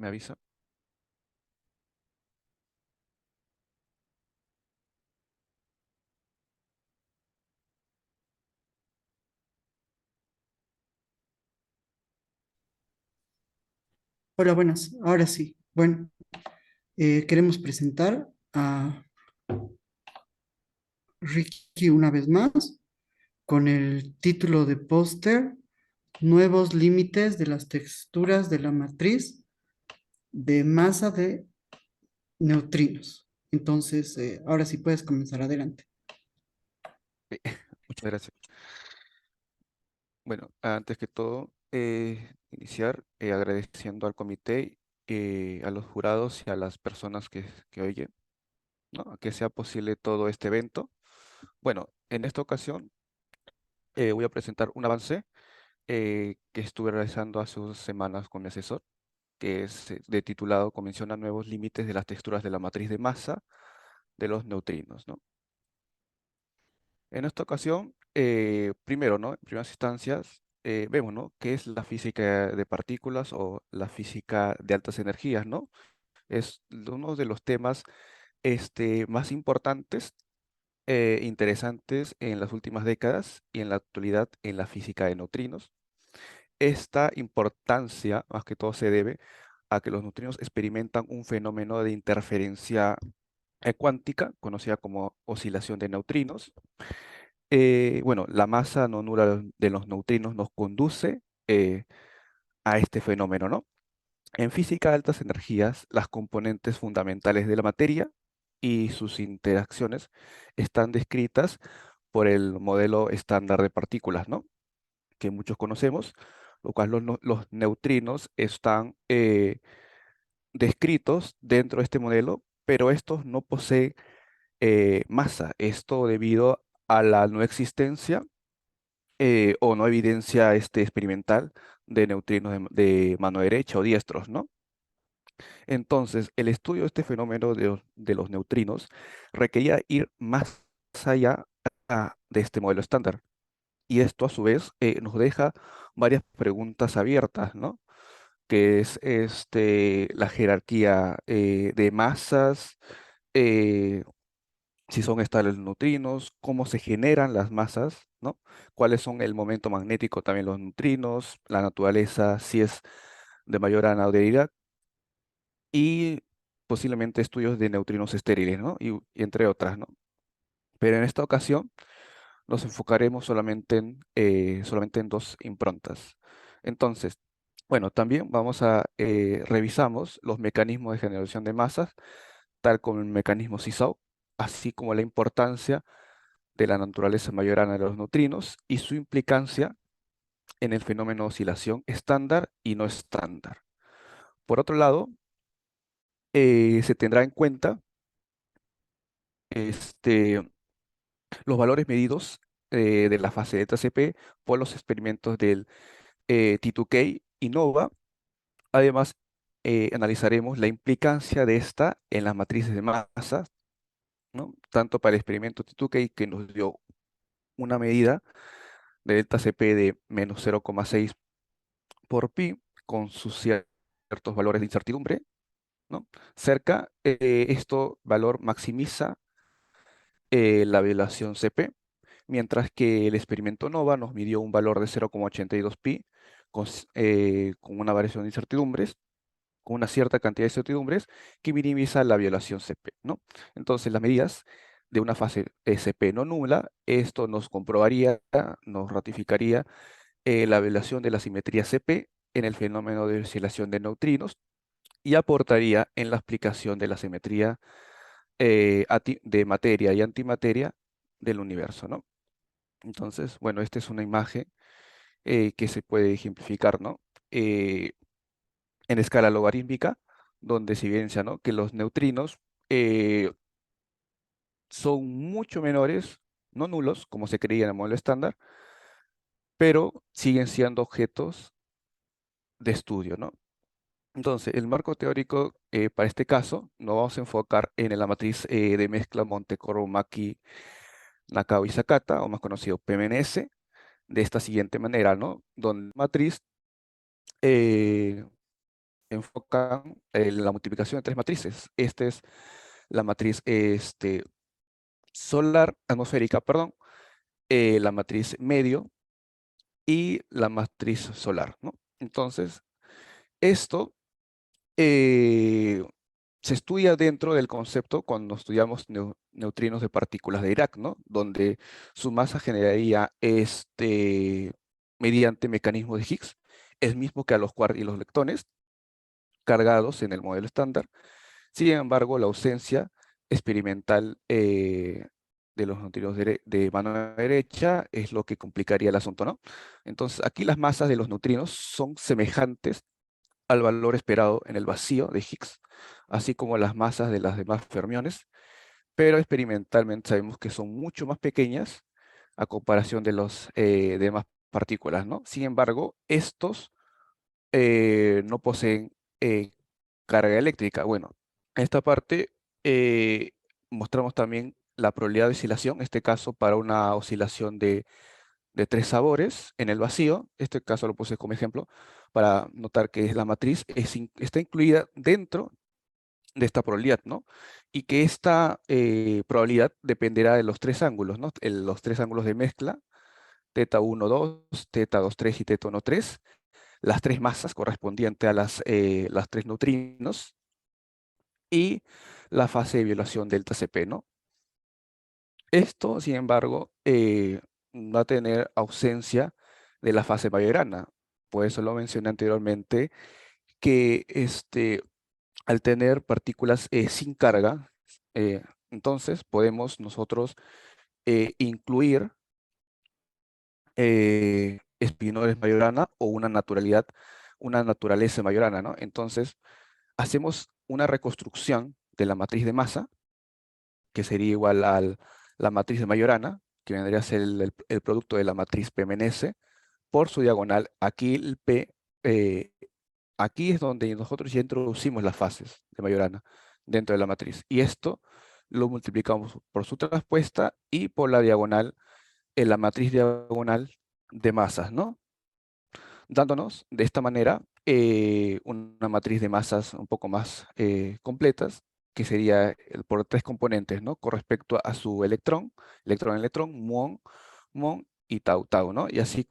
me avisa. Hola, buenas. Ahora sí. Bueno, queremos presentar a Ricky una vez más con el título de póster Nuevos límites de las texturas de la matriz de masa de neutrinos. Entonces, ahora sí puedes comenzar adelante. Ok, muchas gracias. Bueno, antes que todo, iniciar agradeciendo al comité, a los jurados y a las personas que oyen, ¿no? A que sea posible todo este evento. Bueno, en esta ocasión voy a presentar un avance que estuve realizando hace 2 semanas con mi asesor, que es de titulado Convención a nuevos límites de las texturas de la matriz de masa de los neutrinos, ¿no? En esta ocasión, primero, ¿no? En primeras instancias, vemos, ¿no? ¿Qué es la física de partículas o la física de altas energías, ¿no? Es uno de los temas más importantes e interesantes en las últimas décadas y en la actualidad en la física de neutrinos. Esta importancia, más que todo, se debe a que los neutrinos experimentan un fenómeno de interferencia cuántica, conocida como oscilación de neutrinos. Bueno, la masa no nula de los neutrinos nos conduce a este fenómeno, ¿no? En física de altas energías, las componentes fundamentales de la materia y sus interacciones están descritas por el modelo estándar de partículas, ¿no? Que muchos conocemos, lo cual los neutrinos están descritos dentro de este modelo, pero estos no poseen masa. Esto debido a la no existencia o no evidencia experimental de neutrinos de mano derecha o diestros, ¿no? Entonces, el estudio de este fenómeno de los neutrinos requería ir más allá de este modelo estándar. Y esto, a su vez, nos deja varias preguntas abiertas, ¿no? Que es la jerarquía de masas, eh, si son estables los neutrinos, cómo se generan las masas, ¿no? Cuáles son el momento magnético también los neutrinos, la naturaleza, si es de mayor anodalidad y posiblemente estudios de neutrinos estériles, ¿no? Y entre otras, ¿no? Pero en esta ocasión nos enfocaremos solamente en dos improntas. Entonces, bueno, también vamos a revisamos los mecanismos de generación de masas, tal como el mecanismo Seesaw, así como la importancia de la naturaleza majorana de los neutrinos y su implicancia en el fenómeno de oscilación estándar y no estándar. Por otro lado, se tendrá en cuenta este, los valores medidos de la fase delta CP por los experimentos del T2K y NOVA. Además, analizaremos la implicancia de esta en las matrices de masa, ¿no? Tanto para el experimento T2K, que nos dio una medida de delta CP de menos 0,6 por pi, con sus ciertos valores de incertidumbre, ¿no? Cerca, esto valor maximiza la violación CP, mientras que el experimento NOVA nos midió un valor de 0,82 pi con una variación de incertidumbres, con una cierta cantidad de incertidumbres que minimiza la violación CP, ¿no? Entonces, las medidas de una fase CP no nula, esto nos comprobaría, nos ratificaría la violación de la simetría CP en el fenómeno de oscilación de neutrinos y aportaría en la explicación de la simetría de materia y antimateria del universo, ¿no? Entonces, bueno, esta es una imagen que se puede ejemplificar, ¿no? Eh, en escala logarítmica, donde se evidencia, ¿no? Que los neutrinos eh, son mucho menores, no nulos, como se creía en el modelo estándar, pero siguen siendo objetos de estudio, ¿no? Entonces, el marco teórico para este caso nos vamos a enfocar en la matriz de mezcla Montecorro-Maki, Nakao y Sakata, o más conocido PMNS, de esta siguiente manera, ¿no? Donde la matriz eh, enfocan la multiplicación de tres matrices. Esta es la matriz solar, atmosférica, perdón, la matriz medio y la matriz solar, ¿no? Entonces, esto eh, se estudia dentro del concepto cuando estudiamos neutrinos de partículas de Dirac, ¿no? Donde su masa generaría mediante mecanismo de Higgs, es mismo que a los quarks y los leptones cargados en el modelo estándar. Sin embargo, la ausencia experimental de los neutrinos de mano derecha es lo que complicaría el asunto, ¿no? Entonces, aquí las masas de los neutrinos son semejantes al valor esperado en el vacío de Higgs, así como las masas de las demás fermiones, pero experimentalmente sabemos que son mucho más pequeñas a comparación de los demás partículas, ¿no? Sin embargo, estos no poseen carga eléctrica. Bueno, en esta parte eh, mostramos también la probabilidad de oscilación, en este caso para una oscilación de tres sabores en el vacío. Este caso lo puse como ejemplo para notar que la matriz está incluida dentro de esta probabilidad, ¿no? Y que esta probabilidad dependerá de los tres ángulos, ¿no? Los tres ángulos de mezcla, teta 1, 2, teta 2, 3 y teta 1, 3, las tres masas correspondientes a las tres neutrinos y la fase de violación delta Cp, ¿no? Esto, sin embargo, va a tener ausencia de la fase majorana. Por eso lo mencioné anteriormente, que al tener partículas sin carga, eh, entonces podemos nosotros incluir espinores majorana o una naturaleza majorana, ¿no? Entonces, hacemos una reconstrucción de la matriz de masa, que sería igual a la matriz de Majorana, que vendría a ser el producto de la matriz PMNS, por su diagonal. Aquí el P, aquí es donde nosotros ya introducimos las fases de Majorana dentro de la matriz. Y esto lo multiplicamos por su traspuesta y por la diagonal, en la matriz diagonal de masas, ¿no? Dándonos de esta manera una matriz de masas un poco más completas, que sería por tres componentes, ¿no? Con respecto a su electrón, electrón, muón, muón y tau, tau, ¿no? Y así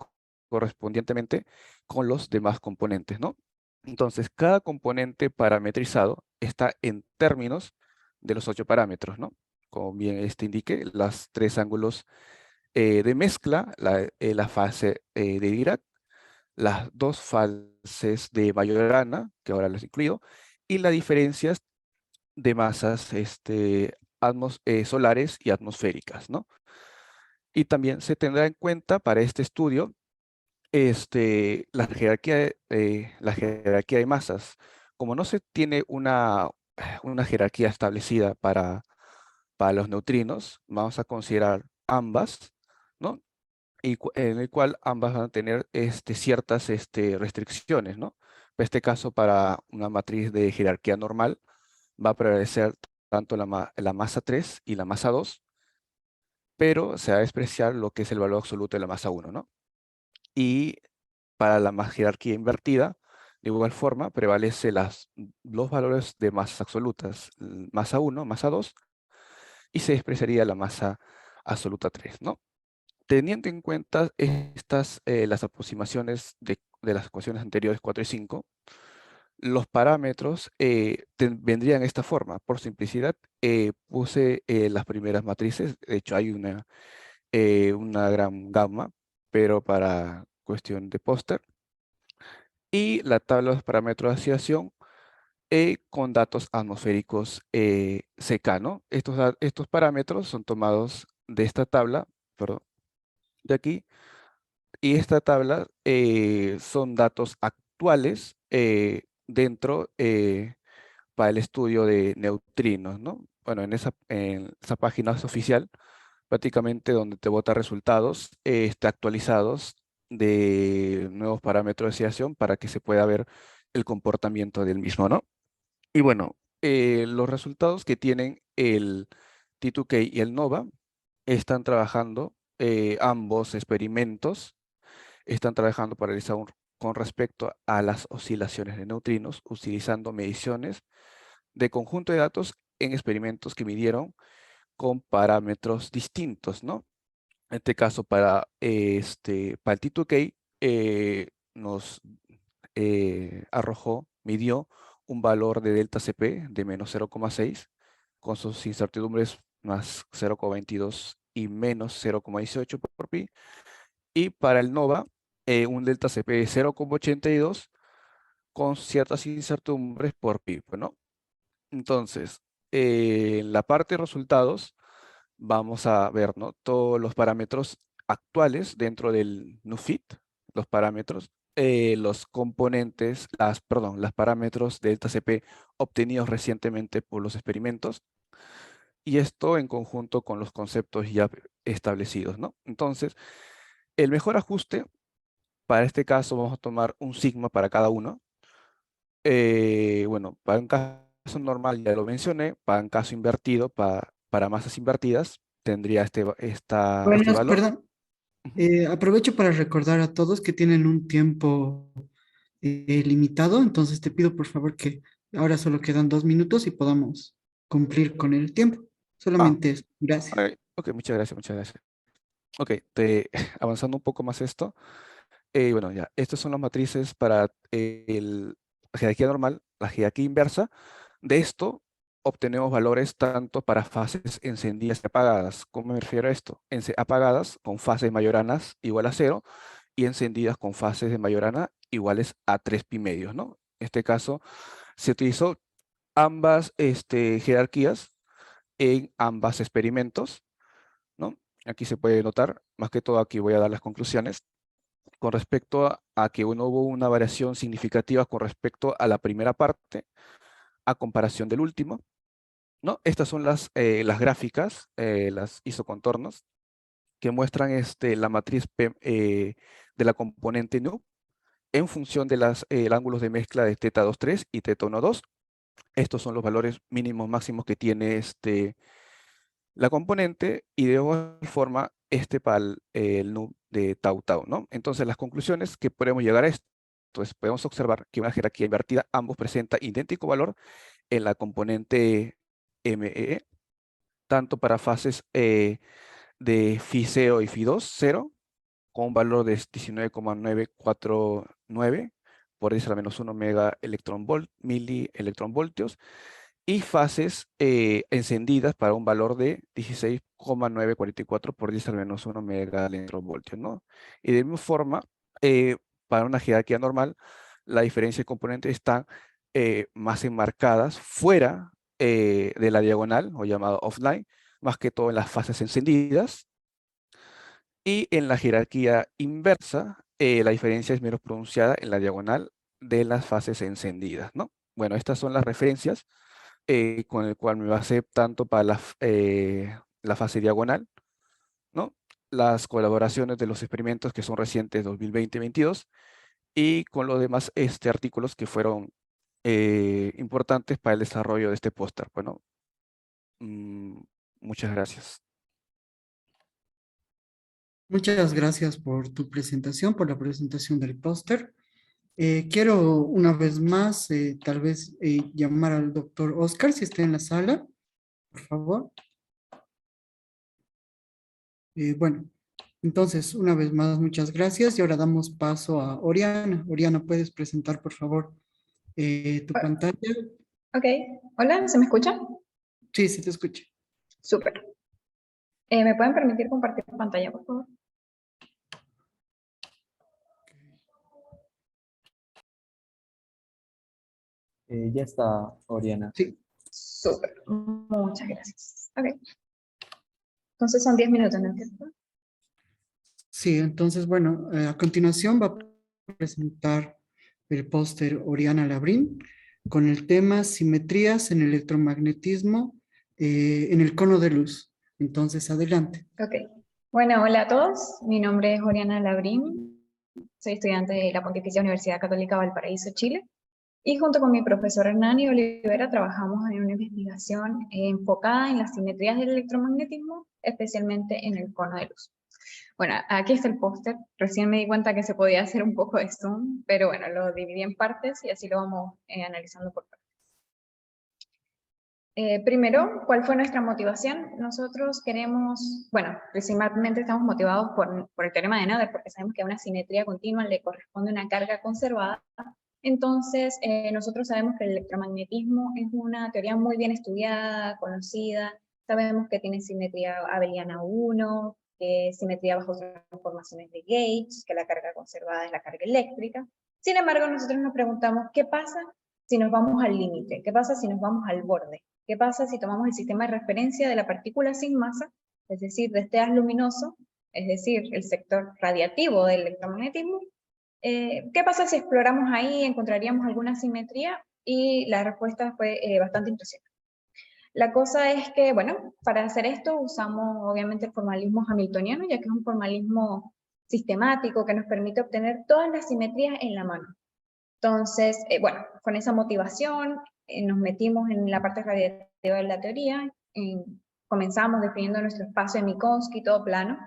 correspondientemente con los demás componentes, ¿no? Entonces, cada componente parametrizado está en términos de los 8 parámetros, ¿no? Como bien indique, los tres ángulos de mezcla, la fase de Dirac, las dos fases de Majorana, que ahora los incluyo, y las diferencias de masas solares y atmosféricas, ¿no? Y también se tendrá en cuenta para este estudio la jerarquía de masas. Como no se tiene una jerarquía establecida para los neutrinos, vamos a considerar ambas, ¿no? En el cual ambas van a tener ciertas restricciones, ¿no? En este caso, para una matriz de jerarquía normal, va a prevalecer tanto la masa 3 y la masa 2, pero se va a despreciar lo que es el valor absoluto de la masa 1, ¿no? Y para la jerarquía invertida, de igual forma, prevalece los valores de masas absolutas, masa 1, masa 2, y se despreciaría la masa absoluta 3, ¿no? Teniendo en cuenta las aproximaciones de las ecuaciones anteriores 4 y 5, los parámetros vendrían de esta forma. Por simplicidad, puse las primeras matrices. De hecho, hay una gran gama, pero para cuestión de póster. Y la tabla de los parámetros de oscilación con datos atmosféricos CK, ¿no? Estos parámetros son tomados de esta tabla, perdón, de aquí. Y esta tabla son datos actuales dentro para el estudio de neutrinos, ¿no? Bueno, en esa página es oficial, prácticamente donde te bota resultados está actualizados de nuevos parámetros de oscilación para que se pueda ver el comportamiento del mismo, ¿no? Y bueno, los resultados que tienen el T2K y el NOVA están trabajando ambos experimentos están trabajando para realizar con respecto a las oscilaciones de neutrinos utilizando mediciones de conjunto de datos en experimentos que midieron con parámetros distintos, ¿no? En este caso, para el T2K, nos midió un valor de delta CP de menos 0,6 con sus incertidumbres más 0,22 y menos 0,18 por pi. Y para el NOVA, un delta CP de 0,82 con ciertas incertidumbres por pi, pues, ¿no? Entonces, en la parte de resultados, vamos a ver, ¿no? Todos los parámetros actuales dentro del NuFit, los parámetros, los componentes, los parámetros de delta CP obtenidos recientemente por los experimentos, y esto en conjunto con los conceptos ya establecidos, ¿no? Entonces, el mejor ajuste, para este caso vamos a tomar un sigma para cada uno. Bueno, para un caso normal ya lo mencioné, para un caso invertido, para masas invertidas, tendría este Buenas, valor. perdón. Ujú. Aprovecho para recordar a todos que tienen un tiempo limitado, entonces te pido por favor que ahora solo quedan 2 minutos y podamos cumplir con el tiempo. Ah, Solamente eso. Gracias. ok, muchas gracias, muchas gracias. Ok, avanzando un poco más esto. Bueno, ya, estas son las matrices para la jerarquía normal, la jerarquía inversa. De esto obtenemos valores tanto para fases encendidas y apagadas. ¿Cómo me refiero a esto? Apagadas con fases mayoranas igual a cero y encendidas con fases de Majorana iguales a 3 pi medios, ¿no? En este caso se utilizó ambas jerarquías en ambas experimentos, ¿no? Aquí se puede notar, más que todo aquí voy a dar las conclusiones, con respecto a que no hubo una variación significativa con respecto a la primera parte, a comparación del último, ¿no? Estas son las gráficas, las isocontornos, que muestran la matriz de la componente nu en función de los ángulos de mezcla de θ 2,3 y θ 1,2. Estos son los valores mínimos máximos que tiene la componente, y de igual forma para el nu de tau tau, ¿no? Entonces las conclusiones que podemos llegar a esto, entonces podemos observar que una jerarquía invertida ambos presenta idéntico valor en la componente ME, tanto para fases de Φ0 y Φ2, 0, con un valor de 19,949 por 10 a la menos 1 mega milielectronvoltios, y fases encendidas para un valor de 16,944 por 10 al menos 1 megaelectronvoltios, ¿no? Y de misma forma, para una jerarquía normal, la diferencia de componentes están más enmarcadas fuera de la diagonal, o llamado offline, más que todo en las fases encendidas, y en la jerarquía inversa, la diferencia es menos pronunciada en la diagonal de las fases encendidas, ¿no? Bueno, estas son las referencias con el cual me basé tanto para la fase diagonal, ¿no? Las colaboraciones de los experimentos que son recientes 2020-22, y con los demás artículos que fueron importantes para el desarrollo de este póster. Bueno, mm, muchas gracias. Muchas gracias por tu presentación, por la presentación del póster. Quiero una vez más, tal vez, llamar al doctor Oscar, si está en la sala, por favor. Bueno, entonces, una vez más, muchas gracias. Y ahora damos paso a Oriana. Oriana, ¿puedes presentar, por favor, tu pantalla? Ok, hola, ¿se me escucha? Sí, sí te escucho. Súper. ¿Me pueden permitir compartir pantalla, por favor? Ya está, Oriana. Sí, Súper, muchas gracias. Ok, entonces son 10 minutos, ¿no es cierto? sí, entonces, bueno, a continuación va a presentar el póster Oriana Labrín con el tema Simetrías en electromagnetismo en el cono de luz. Entonces, adelante. Ok. Bueno, hola a todos. Mi nombre es Oriana Labrín. Soy estudiante de la Pontificia Universidad Católica Valparaíso, Chile. Y junto con mi profesor Hernani Olivera trabajamos en una investigación enfocada en las simetrías del electromagnetismo, especialmente en el cono de luz. Bueno, aquí está el póster. Recién me di cuenta que se podía hacer un poco de zoom, pero bueno, lo dividí en partes y así lo vamos analizando por partes. Primero, ¿cuál fue nuestra motivación? Nosotros queremos, bueno, principalmente estamos motivados por el teorema de Nader, porque sabemos que a una simetría continua le corresponde una carga conservada. Entonces, nosotros sabemos que el electromagnetismo es una teoría muy bien estudiada, conocida. Sabemos que tiene simetría abeliana 1, que simetría bajo transformaciones de Gauge, que la carga conservada es la carga eléctrica. Sin embargo, nosotros nos preguntamos, ¿qué pasa si nos vamos al límite? ¿Qué pasa si nos vamos al borde? ¿Qué pasa si tomamos el sistema de referencia de la partícula sin masa, es decir, de este haz luminoso, es decir, el sector radiativo del electromagnetismo? ¿Qué pasa si exploramos ahí? ¿Encontraríamos alguna simetría? Y la respuesta fue bastante impresionante. La cosa es que, bueno, para hacer esto usamos obviamente el formalismo hamiltoniano, ya que es un formalismo sistemático que nos permite obtener todas las simetrías en la mano. Entonces, bueno, con esa motivación nos metimos en la parte radiativa de la teoría, comenzamos definiendo nuestro espacio de Minkowski, todo plano,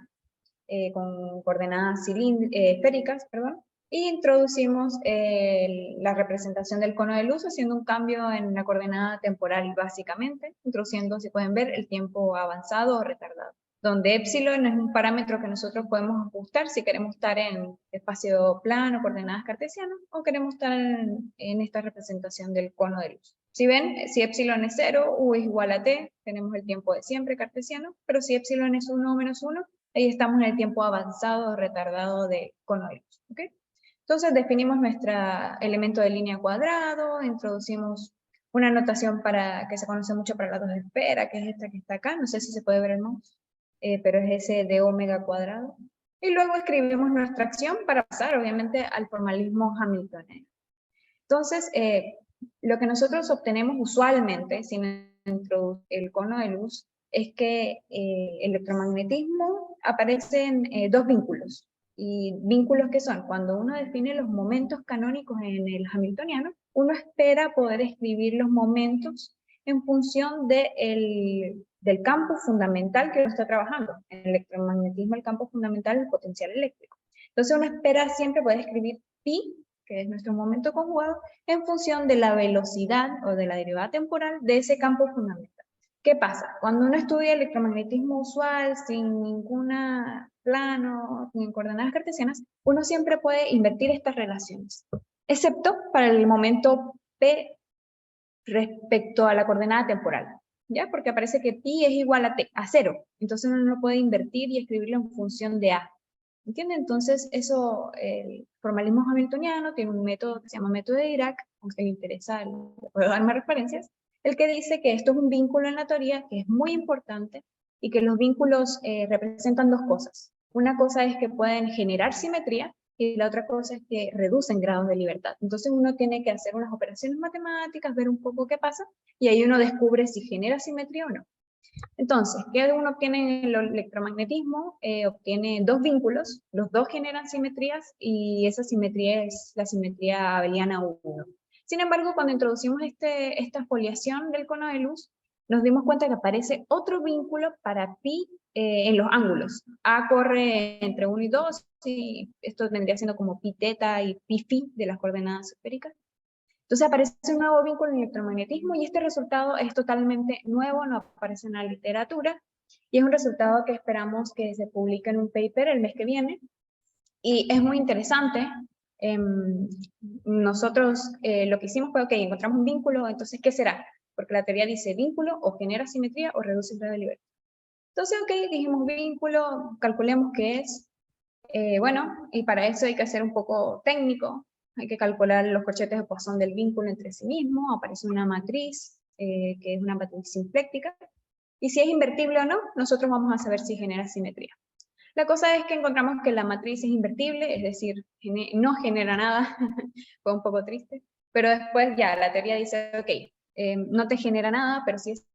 con coordenadas esféricas, perdón, y introducimos la representación del cono de luz haciendo un cambio en la coordenada temporal básicamente, introduciendo, si pueden ver, el tiempo avanzado o retardado, donde epsilon es un parámetro que nosotros podemos ajustar si queremos estar en espacio plano, coordenadas cartesianas, o queremos estar en esta representación del cono de luz. Si ven, si epsilon es 0, u es igual a t, tenemos el tiempo de siempre cartesiano, pero si epsilon es 1 o menos 1, ahí estamos en el tiempo avanzado o retardado de cono de luz. ¿Okay? Entonces definimos nuestro elemento de línea cuadrado, introducimos una notación que se conoce mucho para la dos esferas, que es esta que está acá, no sé si se puede ver el mouse, pero es ese de omega cuadrado. Y luego escribimos nuestra acción para pasar, obviamente, al formalismo hamiltoniano. Entonces, lo que nosotros obtenemos usualmente, sin introducir el cono de luz, es que el electromagnetismo aparecen dos vínculos. ¿Y vínculos qué son? Cuando uno define los momentos canónicos en el hamiltoniano, uno espera poder escribir los momentos en función del campo fundamental que uno está trabajando. En el electromagnetismo el campo fundamental es el potencial eléctrico. Entonces uno espera siempre poder escribir pi, que es nuestro momento conjugado, en función de la velocidad o de la derivada temporal de ese campo fundamental. ¿Qué pasa? Cuando uno estudia electromagnetismo usual, sin ninguna plano, sin coordenadas cartesianas, uno siempre puede invertir estas relaciones, excepto para el momento P respecto a la coordenada temporal, ¿ya? Porque aparece que pi es igual a 0, entonces uno no puede invertir y escribirlo en función de A. ¿Entienden? Entonces, eso, el formalismo hamiltoniano tiene un método que se llama método de Dirac, aunque le interesa, le puedo dar más referencias, el que dice que esto es un vínculo en la teoría que es muy importante y que los vínculos representan dos cosas. Una cosa es que pueden generar simetría y la otra cosa es que reducen grados de libertad. Entonces uno tiene que hacer unas operaciones matemáticas, ver un poco qué pasa, y ahí uno descubre si genera simetría o no. Entonces, ¿qué uno obtiene en el electromagnetismo? Obtiene dos vínculos, los dos generan simetrías y esa simetría es la simetría abeliana 1. Sin embargo, cuando introducimos esta foliación del cono de luz, nos dimos cuenta que aparece otro vínculo para pi en los ángulos. A corre entre 1 y 2, y esto vendría siendo como pi teta y pi phi de las coordenadas esféricas. Entonces aparece un nuevo vínculo en el electromagnetismo y este resultado es totalmente nuevo, no aparece en la literatura y es un resultado que esperamos que se publique en un paper el mes que viene y es muy interesante. Nosotros lo que hicimos fue, ok, encontramos un vínculo, entonces ¿qué será? Porque la teoría dice vínculo o genera simetría o reduce el grado de libertad. Entonces, ok, dijimos vínculo, calculemos qué es. Bueno, y para eso hay que hacer un poco técnico, hay que calcular los corchetes de Poisson del vínculo entre sí mismo, aparece una matriz, que es una matriz simpléctica, y si es invertible o no, nosotros vamos a saber si genera simetría. La cosa es que encontramos que la matriz es invertible, es decir, no genera nada, fue un poco triste, pero después ya la teoría dice, ok, no te genera nada, pero si es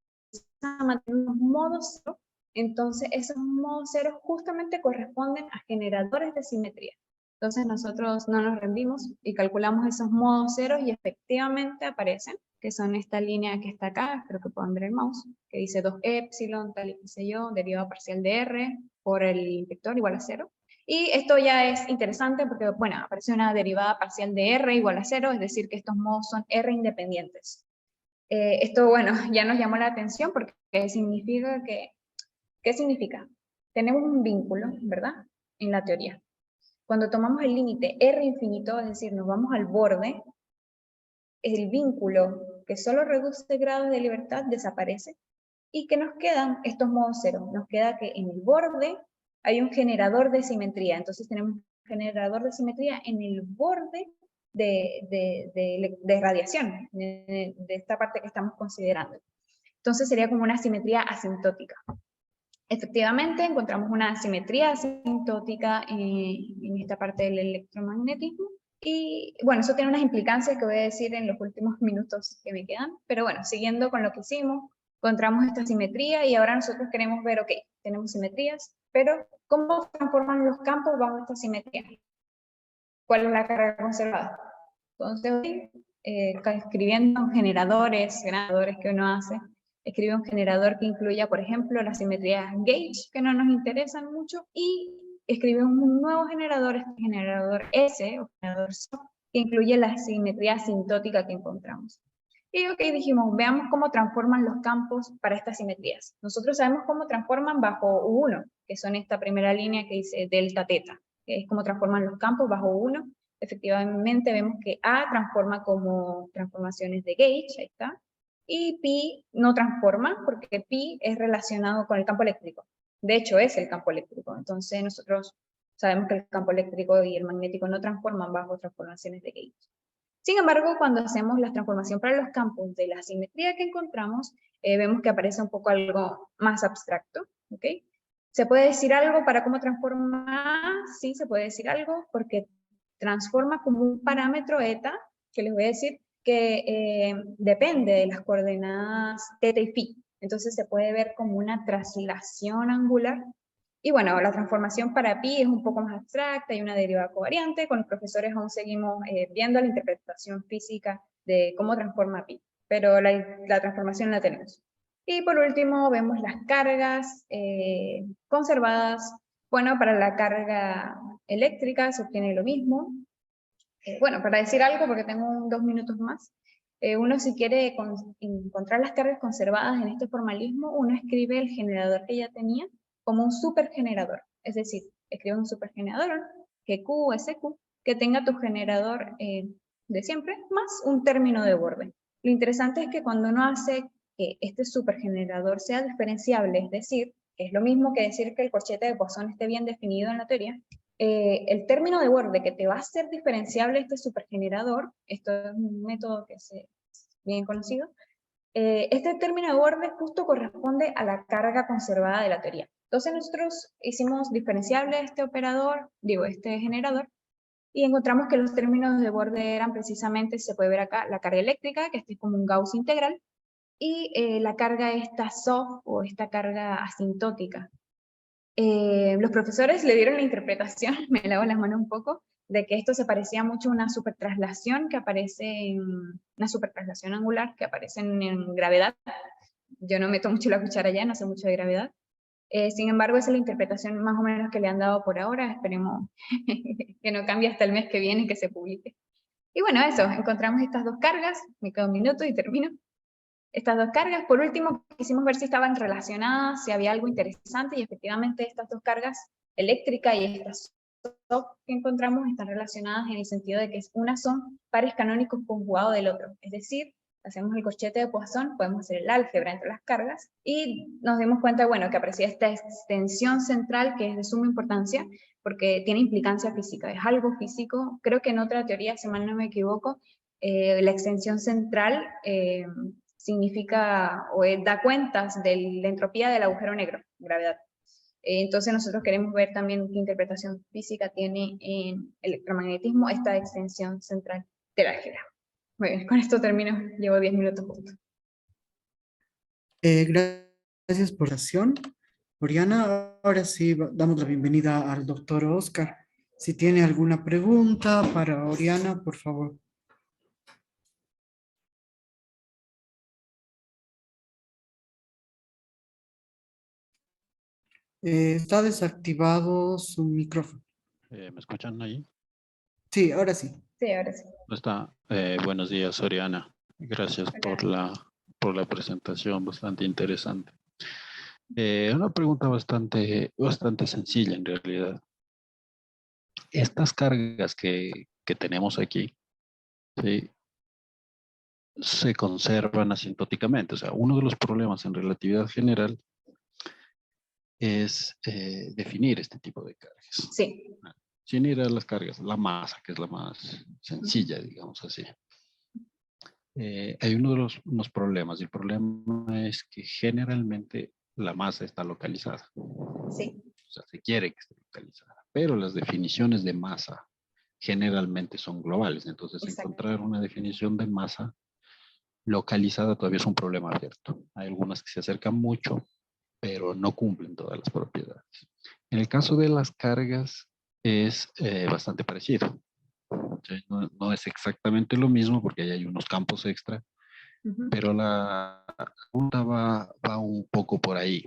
una matriz modo cero, entonces esos modos ceros justamente corresponden a generadores de simetría. Entonces nosotros no nos rendimos y calculamos esos modos ceros y efectivamente aparecen, que son esta línea que está acá, espero que puedan ver el mouse, que dice 2 epsilon, tal y qué sé yo, derivada parcial de R, por el vector igual a 0. Y esto ya es interesante porque, bueno, aparece una derivada parcial de R igual a 0, es decir, que estos modos son R independientes. Esto, bueno, ya nos llamó la atención porque significa que, ¿qué significa? Tenemos un vínculo, ¿verdad? En la teoría. Cuando tomamos el límite R infinito, es decir, nos vamos al borde, el vínculo que solo reduce grados de libertad desaparece y que nos quedan estos modos cero. Nos queda que en el borde hay un generador de simetría. Entonces tenemos un generador de simetría en el borde de radiación, de esta parte que estamos considerando. Entonces sería como una simetría asintótica. Efectivamente, encontramos una simetría asintótica en esta parte del electromagnetismo. Y bueno, eso tiene unas implicancias que voy a decir en los últimos minutos que me quedan. Pero bueno, siguiendo con lo que hicimos, encontramos esta simetría y ahora nosotros queremos ver, ok, tenemos simetrías, pero ¿cómo transforman los campos bajo esta simetría? ¿Cuál es la carga conservada? Entonces, escribiendo generadores que uno hace, escribe un generador que incluya, por ejemplo, las simetrías gauge, que no nos interesan mucho, y escribe un nuevo generador, este generador S, o generador SOP, que incluye la simetría asintótica que encontramos. Y ok, dijimos, veamos cómo transforman los campos para estas simetrías. Nosotros sabemos cómo transforman bajo U1, que son esta primera línea que dice delta teta, que es cómo transforman los campos bajo U1. Efectivamente vemos que A transforma como transformaciones de gauge, ahí está, y pi no transforma porque pi es relacionado con el campo eléctrico. De hecho, es el campo eléctrico. Entonces nosotros sabemos que el campo eléctrico y el magnético no transforman bajo transformaciones de gauge. Sin embargo, cuando hacemos la transformación para los campos de la simetría que encontramos, vemos que aparece un poco algo más abstracto, ¿ok? ¿Se puede decir algo para cómo transforma? Sí, se puede decir algo, porque transforma como un parámetro eta, que les voy a decir que depende de las coordenadas teta y phi. Entonces se puede ver como una traslación angular. Y bueno, la transformación para pi es un poco más abstracta, hay una derivada covariante, con los profesores aún seguimos viendo la interpretación física de cómo transforma pi, pero la transformación la tenemos. Y por último vemos las cargas conservadas. Bueno, para la carga eléctrica se obtiene lo mismo. Bueno, para decir algo, porque tengo 2 minutos más, uno si quiere encontrar las cargas conservadas en este formalismo, uno escribe el generador que ya tenía como un supergenerador. Es decir, escribe un supergenerador, GQ, SQ, que tenga tu generador de siempre, más un término de borde. Lo interesante es que cuando uno hace que este supergenerador sea diferenciable, es decir, es lo mismo que decir que el corchete de Poisson esté bien definido en la teoría, el término de borde que te va a hacer diferenciable este supergenerador, esto es un método que es bien conocido, este término de borde justo corresponde a la carga conservada de la teoría. Entonces nosotros hicimos diferenciable este operador, este generador, y encontramos que los términos de borde eran precisamente, se puede ver acá, la carga eléctrica, que este es como un Gauss integral, y la carga esta soft o esta carga asintótica. Los profesores le dieron la interpretación, me lavo las manos un poco, de que esto se parecía mucho a una supertraslación que aparece en una supertraslación angular que aparece en gravedad. Yo no meto mucho la cuchara allá, no sé mucho de gravedad. Sin embargo, esa es la interpretación más o menos que le han dado por ahora. Esperemos que no cambie hasta el mes que viene que se publique. Y bueno, eso, encontramos estas dos cargas, me quedo un minuto y termino. Estas dos cargas, por último, quisimos ver si estaban relacionadas, si había algo interesante, y efectivamente estas dos cargas, eléctrica y estas dos que encontramos, están relacionadas en el sentido de que unas son pares canónicos conjugados del otro, es decir, hacemos el corchete de Poisson, podemos hacer el álgebra entre las cargas, y nos dimos cuenta, bueno, que aprecia esta extensión central que es de suma importancia, porque tiene implicancia física, es algo físico, creo que en otra teoría, si mal no me equivoco, la extensión central significa o da cuentas de la entropía del agujero negro, gravedad. Entonces nosotros queremos ver también qué interpretación física tiene en electromagnetismo esta extensión central del álgebra. Muy bien, con esto termino, llevo 10 minutos justo. Gracias por la acción, Oriana. Ahora sí, damos la bienvenida al doctor Oscar. Si tiene alguna pregunta para Oriana, por favor. Está desactivado su micrófono. ¿Me escuchan ahí? Sí, ahora sí. Sí, ahora sí. ¿Cómo está? Buenos días, Oriana. Gracias Hola. por la presentación, bastante interesante. Una pregunta bastante sencilla en realidad. Estas cargas que tenemos aquí, ¿sí? Se conservan asintóticamente. O sea, uno de los problemas en relatividad general es definir este tipo de cargas. Sí. Sin ir a las cargas, la masa, que es la más sencilla, digamos así. Hay uno de unos problemas, y el problema es que generalmente la masa está localizada. Sí. O sea, se quiere que esté localizada, pero las definiciones de masa generalmente son globales. Entonces, Exacto. encontrar una definición de masa localizada todavía es un problema abierto. Hay algunas que se acercan mucho, pero no cumplen todas las propiedades. En el caso de las cargas es bastante parecido. ¿Sí? No es exactamente lo mismo porque ahí hay unos campos extra, Ujú. pero la pregunta va un poco por ahí.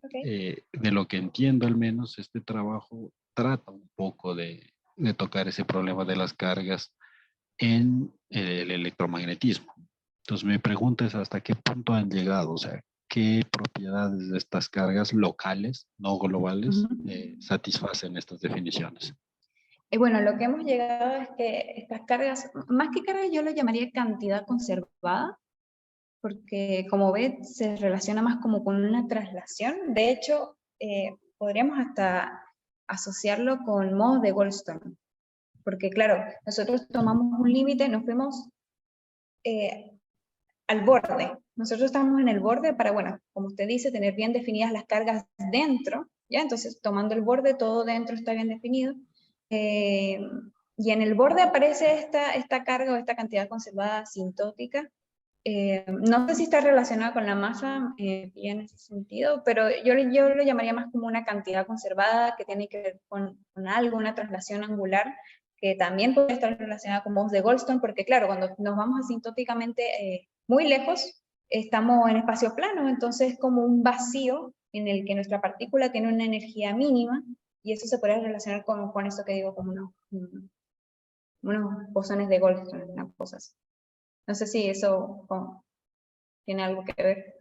Ok. De lo que entiendo al menos, este trabajo trata un poco de tocar ese problema de las cargas en el electromagnetismo. Entonces mi pregunta es hasta qué punto han llegado, o sea, qué propiedades de estas cargas locales, no globales, Ujú. satisfacen estas definiciones. Bueno, lo que hemos llegado es que estas cargas, más que cargas, yo lo llamaría cantidad conservada, porque como ve, se relaciona más como con una traslación. De hecho, podríamos hasta asociarlo con modos de Goldstone, porque claro, nosotros tomamos un límite, nos fuimos al borde. Nosotros estamos en el borde para, bueno, como usted dice, tener bien definidas las cargas dentro, ¿ya? Entonces, tomando el borde, todo dentro está bien definido. Y en el borde aparece esta carga o esta cantidad conservada asintótica. No sé si está relacionada con la masa en ese sentido, pero yo lo llamaría más como una cantidad conservada que tiene que ver con algo, una traslación angular, que también puede estar relacionada con modos de Goldstone, porque claro, cuando nos vamos asintóticamente muy lejos, estamos en espacio plano, entonces es como un vacío en el que nuestra partícula tiene una energía mínima, y eso se puede relacionar con esto que digo, como unos bosones de Goldstone, una cosa así. No sé si eso tiene algo que ver.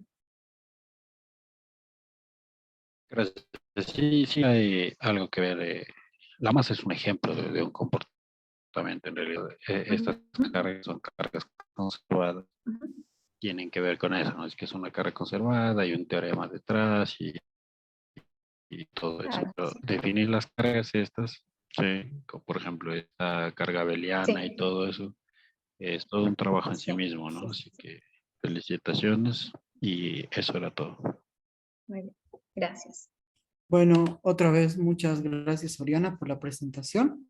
Gracias. Sí, sí hay algo que ver. La masa es un ejemplo de un comportamiento en realidad. Estas cargas son cargas conservadas, Ujú. tienen que ver con eso, ¿no? Es que es una carga conservada, hay un teorema detrás y todo eso. Claro, Pero sí. definir las cargas estas, sí, como por ejemplo esta carga abeliana y Sí, todo eso, es todo un trabajo en sí sí, mismo, ¿no? sí, Así sí. que felicitaciones y eso era todo. Muy bien. Gracias. Bueno, otra vez muchas gracias, Oriana, por la presentación.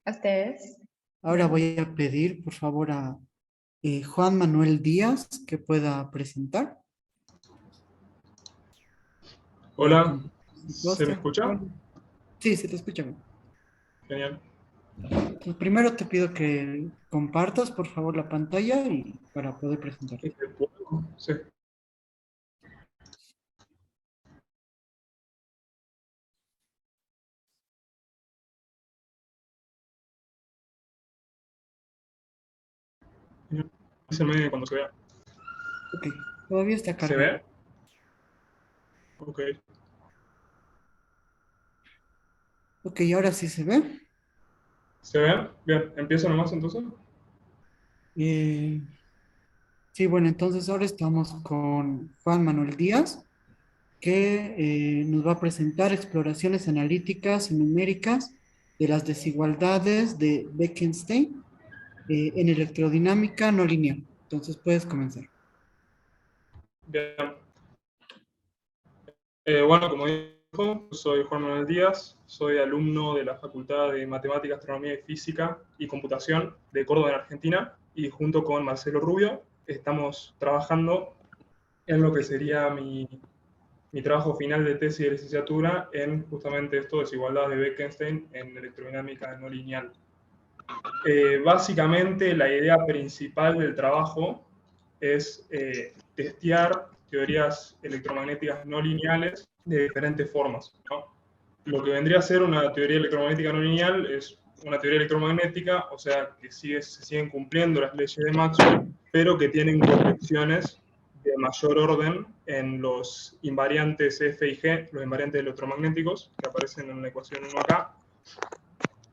¿A ustedes? Ahora voy a pedir, por favor, a Juan Manuel Díaz que pueda presentar. Hola, Con su ¿se me póster. escucha? Bueno, sí, se te escucha bien. Genial. Pues primero te pido que compartas, por favor, la pantalla y para poder presentarte. ¿Puedo? Sí. Genial. Avísame cuando se vea. Ok, todavía está ¿Se cargando. ve? Ok. Ok, ahora sí se ve. ¿Se ve? Bien, empiezo nomás entonces. Eh, sí, bueno, entonces ahora estamos con Juan Manuel Díaz, que nos va a presentar exploraciones analíticas y numéricas de las desigualdades de Bekenstein en electrodinámica no lineal. Entonces puedes comenzar. Bien. Bueno, como dijo, soy Juan Manuel Díaz, soy alumno de la Facultad de Matemática, Astronomía y Física y Computación de Córdoba, en Argentina, y junto con Marcelo Rubio estamos trabajando en lo que sería mi trabajo final de tesis de licenciatura en justamente esto, desigualdad de Bekenstein en electrodinámica no lineal. Básicamente la idea principal del trabajo es testear teorías electromagnéticas no lineales de diferentes formas, ¿no? Lo que vendría a ser una teoría electromagnética no lineal es una teoría electromagnética, o sea, que se siguen cumpliendo las leyes de Maxwell, pero que tienen correcciones de mayor orden en los invariantes F y G, los invariantes electromagnéticos, que aparecen en la ecuación 1 acá,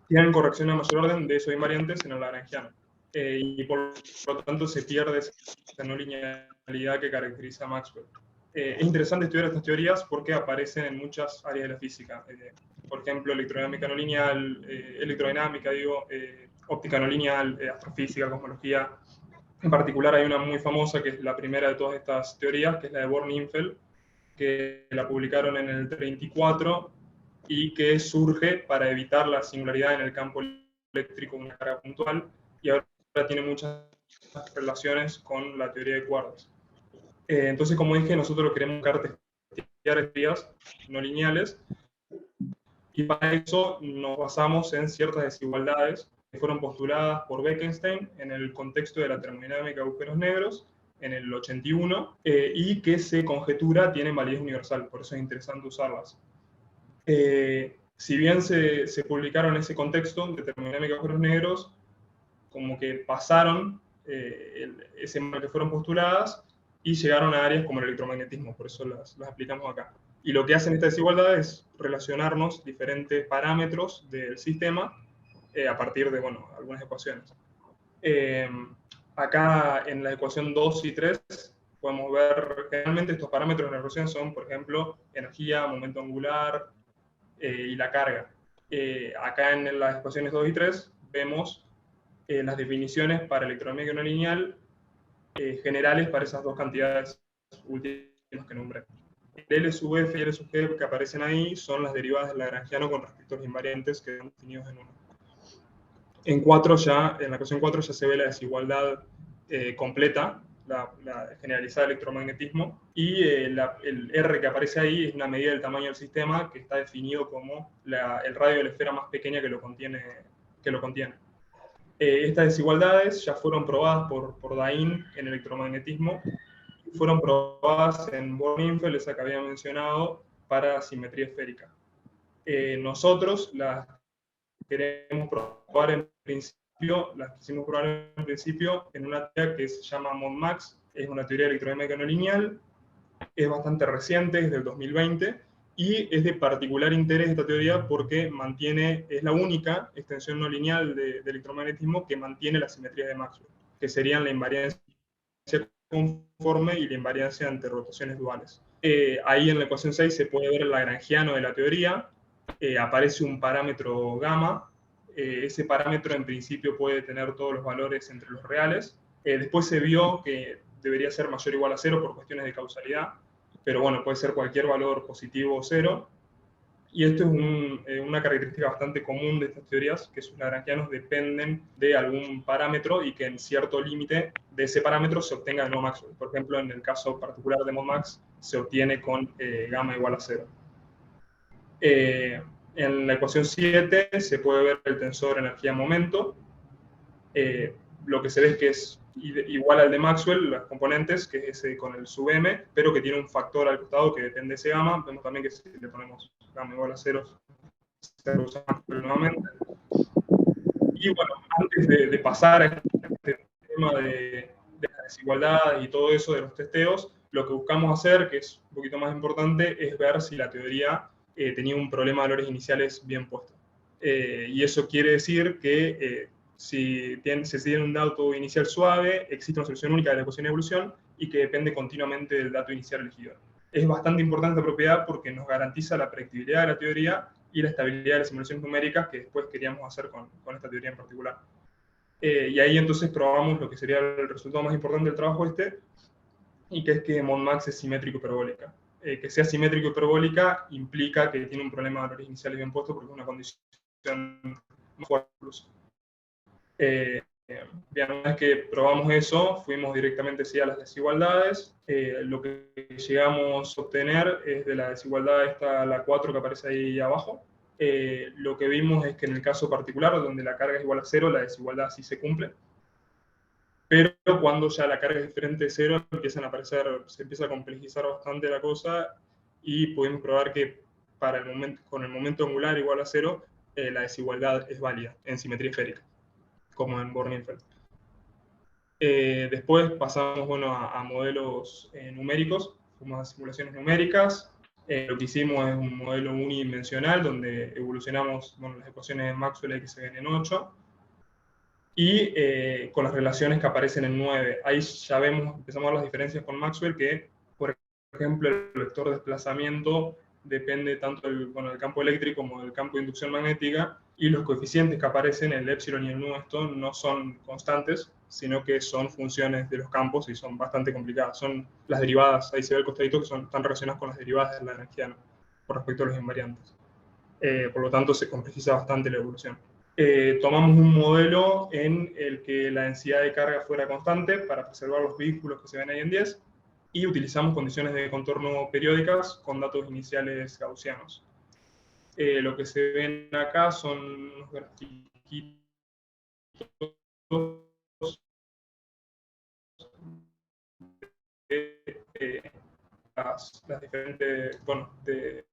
tienen correcciones de mayor orden de esos invariantes en el lagrangiano. Y por lo tanto se pierde esa no linealidad que caracteriza a Maxwell. Es interesante estudiar estas teorías porque aparecen en muchas áreas de la física. Por ejemplo, electrodinámica no lineal, óptica no lineal, astrofísica, cosmología. En particular hay una muy famosa que es la primera de todas estas teorías, que es la de Born-Infeld, que la publicaron en el 34 y que surge para evitar la singularidad en el campo eléctrico de una carga puntual, y ahora tiene muchas relaciones con la teoría de cuerdas. Entonces, como dije, nosotros queremos buscar testear teorías no lineales, y para eso nos basamos en ciertas desigualdades que fueron postuladas por Bekenstein en el contexto de la termodinámica de agujeros negros en el 81, y que se conjetura tienen validez universal, por eso es interesante usarlas. Si bien se publicaron en ese contexto de termodinámica de agujeros negros, como que pasaron ese marco que fueron postuladas y llegaron a áreas como el electromagnetismo, por eso las aplicamos acá. Y lo que hacen esta desigualdad es relacionarnos diferentes parámetros del sistema a partir de, bueno, algunas ecuaciones. Acá en la ecuación 2 y 3 podemos ver, generalmente estos parámetros de la ecuación son, por ejemplo, energía, momento angular y la carga. Acá en las ecuaciones 2 y 3 vemos las definiciones para electromagnética no lineal generales para esas dos cantidades últimas que nombré. El L sub F y L sub G que aparecen ahí son las derivadas del lagrangiano con respecto a los invariantes que están definidos en 1. En la ecuación 4 ya se ve la desigualdad completa, la generalizada de electromagnetismo, y el R que aparece ahí es una medida del tamaño del sistema que está definido como el radio de la esfera más pequeña que lo contiene. Estas desigualdades ya fueron probadas por Dain en electromagnetismo, y fueron probadas en Born-Infeld, esa que había mencionado, para simetría esférica. Nosotros las queremos probar en principio, las quisimos probar en principio en una teoría que se llama MONMAX, es una teoría electrodinámica no lineal, es bastante reciente, es del 2020, y es de particular interés esta teoría porque es la única extensión no lineal de electromagnetismo que mantiene la simetría de Maxwell, que serían la invariancia conforme y la invariancia ante rotaciones duales. Ahí en la ecuación 6 se puede ver el lagrangiano de la teoría, aparece un parámetro gamma, ese parámetro en principio puede tener todos los valores entre los reales, después se vio que debería ser mayor o igual a 0 por cuestiones de causalidad, pero bueno, puede ser cualquier valor positivo o 0, y esto es una característica bastante común de estas teorías, que sus lagrangianos dependen de algún parámetro y que en cierto límite de ese parámetro se obtenga de nuevo Maxwell. Por ejemplo, en el caso particular de MONMAX se obtiene con gamma igual a 0. En la ecuación 7 se puede ver el tensor energía-momento. Lo que se ve es que es igual al de Maxwell, las componentes, que es ese con el sub m, pero que tiene un factor al costado que depende de ese gamma. Vemos también que si le ponemos gamma igual a 0, se usa Maxwell nuevamente. Y bueno, antes de pasar a este tema de la desigualdad y todo eso de los testeos, lo que buscamos hacer, que es un poquito más importante, es ver si la teoría tenía un problema de valores iniciales bien puesto. Y eso quiere decir que si se tiene un dato inicial suave, existe una solución única de la ecuación de evolución y que depende continuamente del dato inicial elegido. Es bastante importante esta propiedad porque nos garantiza la predictibilidad de la teoría y la estabilidad de las simulaciones numéricas que después queríamos hacer con esta teoría en particular. Y ahí entonces probamos lo que sería el resultado más importante del trabajo y que es que MONMAX es simétrico hiperbólica. Que sea simétrico hiperbólica implica que tiene un problema de valores iniciales bien puesto porque es una condición más fuerte incluso. Bien, una vez que probamos eso, fuimos directamente a las desigualdades. Lo que llegamos a obtener es de la desigualdad esta, la 4 que aparece ahí abajo. Lo que vimos es que en el caso particular, donde la carga es igual a 0, la desigualdad sí se cumple. Pero cuando ya la carga es diferente de 0, se empieza a complejizar bastante la cosa y pudimos probar que con el momento angular igual a cero, la desigualdad es válida en simetría esférica, como en Born-Infeld. Después pasamos bueno, a modelos numéricos, fuimos a simulaciones numéricas. Lo que hicimos es un modelo unidimensional donde evolucionamos bueno, las ecuaciones de Maxwell X se ven en 8 y con las relaciones que aparecen en 9. Ahí ya empezamos a ver las diferencias con Maxwell, que por ejemplo el vector de desplazamiento depende tanto del campo eléctrico como del campo de inducción magnética, y los coeficientes que aparecen, el epsilon y el nu, esto no son constantes, sino que son funciones de los campos y son bastante complicadas. Son las derivadas, ahí se ve el costadito, que están relacionadas con las derivadas de la energía, ¿no? Por respecto a los invariantes. Por lo tanto, se complejiza bastante la evolución. Tomamos un modelo en el que la densidad de carga fuera constante para preservar los vínculos que se ven ahí en 10, y utilizamos condiciones de contorno periódicas con datos iniciales gaussianos. Lo que se ven acá son unos grafiquitos de las diferentes, bueno, de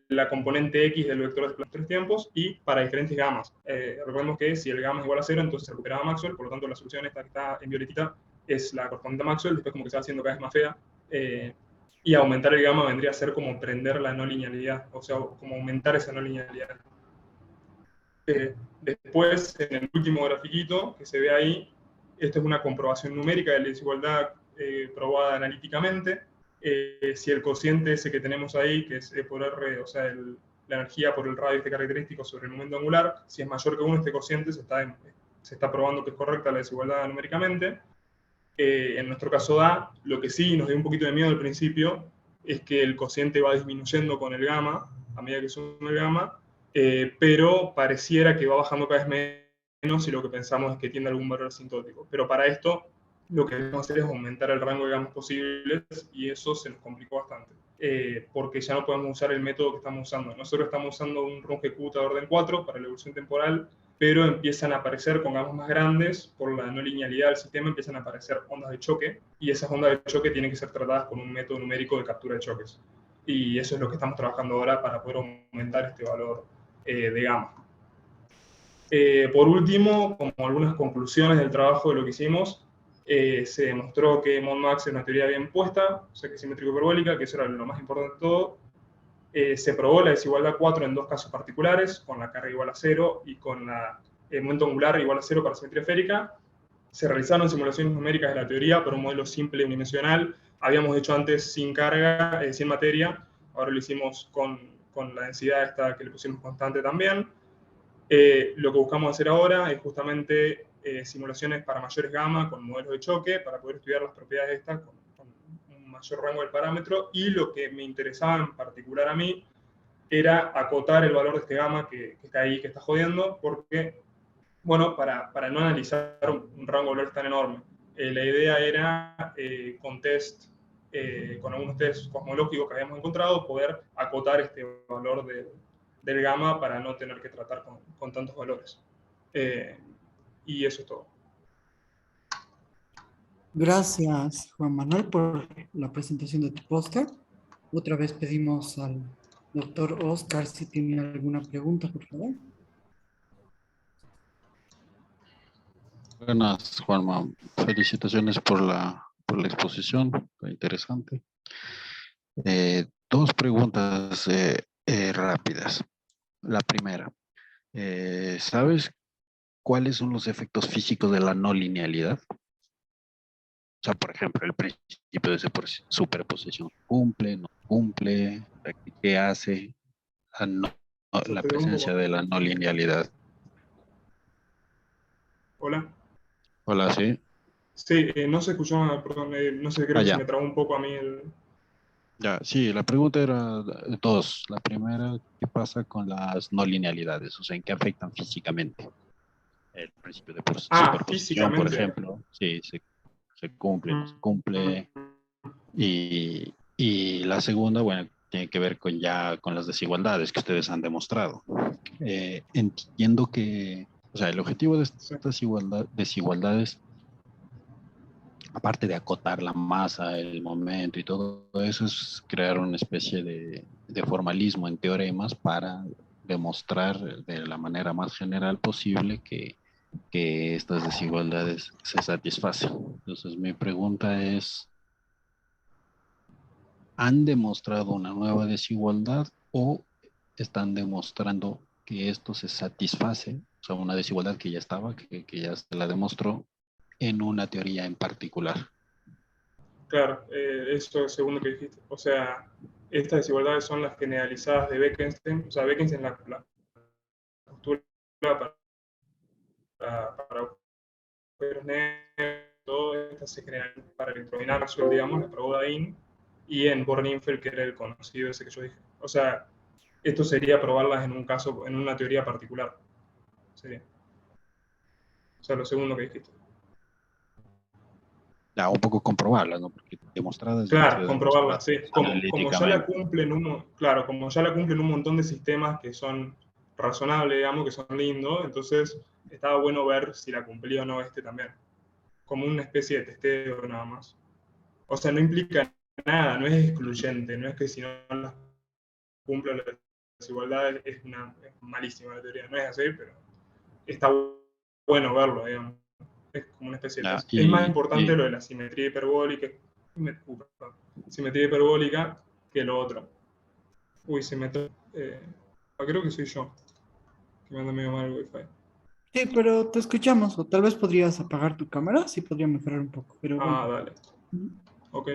la componente X del vector de los tres tiempos y para diferentes gamas. Recordemos que si el gamma es igual a 0, entonces se recuperaba Maxwell, por lo tanto la solución esta que está en violetita es la correspondiente a Maxwell, después como que se va haciendo cada vez más fea, y aumentar el gamma vendría a ser como prender la no linealidad, o sea, como aumentar esa no linealidad. Después, en el último grafiquito que se ve ahí, esta es una comprobación numérica de la desigualdad probada analíticamente. Si el cociente ese que tenemos ahí, que es E por R, o sea, la energía por el radio este característico sobre el momento angular, si es mayor que 1, este cociente se está probando que es correcta la desigualdad numéricamente. En nuestro caso da, lo que sí nos dio un poquito de miedo al principio, es que el cociente va disminuyendo con el gamma, a medida que sube el gamma, pero pareciera que va bajando cada vez menos y lo que pensamos es que tiene algún valor asintótico. Pero para esto, lo que debemos hacer es aumentar el rango de gammas posibles y eso se nos complicó bastante, porque ya no podemos usar el método que estamos usando. Nosotros estamos usando un RunGQ de orden 4 para la evolución temporal, pero empiezan a aparecer con gammas más grandes, por la no linealidad del sistema, empiezan a aparecer ondas de choque, y esas ondas de choque tienen que ser tratadas con un método numérico de captura de choques. Y eso es lo que estamos trabajando ahora para poder aumentar este valor de gamma. Por último, como algunas conclusiones del trabajo de lo que hicimos, se demostró que ModMax es una teoría bien puesta, o sea que es simétrico hiperbólica, que eso era lo más importante de todo. Se probó la desigualdad 4 en dos casos particulares, con la carga igual a 0 y con el momento angular igual a 0 para simetría esférica. Se realizaron simulaciones numéricas de la teoría por un modelo simple unidimensional. Habíamos hecho antes sin carga, sin materia, ahora lo hicimos con la densidad esta que le pusimos constante también. Lo que buscamos hacer ahora es justamente simulaciones para mayores gamma con modelos de choque, para poder estudiar las propiedades estas con un mayor rango del parámetro, y lo que me interesaba en particular a mí era acotar el valor de este gamma que está ahí, que está jodiendo, porque, bueno, para no analizar un rango de valores tan enorme, la idea era con algunos test cosmológicos que habíamos encontrado, poder acotar este valor del gamma para no tener que tratar con tantos valores. Y eso es todo. Gracias, Juan Manuel, por la presentación de tu póster. Otra vez pedimos al doctor Oscar si tiene alguna pregunta, por favor. Buenas, Juanma. Felicitaciones por la exposición, fue interesante. Dos preguntas rápidas. La primera, ¿sabes cuáles son los efectos físicos de la no linealidad? O sea, por ejemplo, el principio de superposición cumple, no cumple, ¿qué hace la presencia de la no linealidad? Hola. Hola, sí. Sí, no se escuchó nada, perdón, no sé, creo que ya. se me trabó un poco a mí Ya, sí, la pregunta era dos. La primera, ¿qué pasa con las no linealidades? O sea, ¿en qué afectan físicamente? El principio de superposición, por físicamente. ejemplo, sí, se cumple, no se cumple. Y la segunda, bueno, tiene que ver con las desigualdades que ustedes han demostrado. Entiendo que, o sea, el objetivo de estas desigualdades aparte de acotar la masa, el momento y todo eso, es crear una especie de formalismo en teoremas para demostrar de la manera más general posible que estas desigualdades se satisfacen. Entonces, mi pregunta es, ¿han demostrado una nueva desigualdad o están demostrando que esto se satisface? O sea, una desigualdad que ya estaba, que ya se la demostró en una teoría en particular. Claro, eso es segundo que dijiste. O sea, estas desigualdades son las generalizadas de Bekenstein. O sea, Bekenstein la postula para agujeros negros, todo esto se genera para electrodinámica, digamos, la probó Dain, y en Born-Infeld, que era el conocido ese que yo dije. O sea, esto sería probarlas en un caso, en una teoría particular. Sería. O sea, lo segundo que dijiste. Ya, un poco comprobarlas, ¿no? Porque demostradas ya han Claro, sido comprobarla, demostradas sí. Como ya la analíticamente. cumplen claro, como ya la cumplen un montón de sistemas que son razonables, digamos, que son lindos, entonces estaba bueno ver si la cumplía o no este también. Como una especie de testeo nada más. O sea, no implica nada, no es excluyente, no es que si no las cumple las desigualdades es malísima la teoría, no es así, pero está bueno verlo, digamos. Es como una especie de Ya, test. Es más importante lo de la simetría hiperbólica, simetría hiperbólica que lo otro. Uy, se me... creo que soy yo, que me anda medio mal el wifi. Sí, pero te escuchamos, o tal vez podrías apagar tu cámara, sí podría mejorar un poco, pero bueno. Dale. Ok.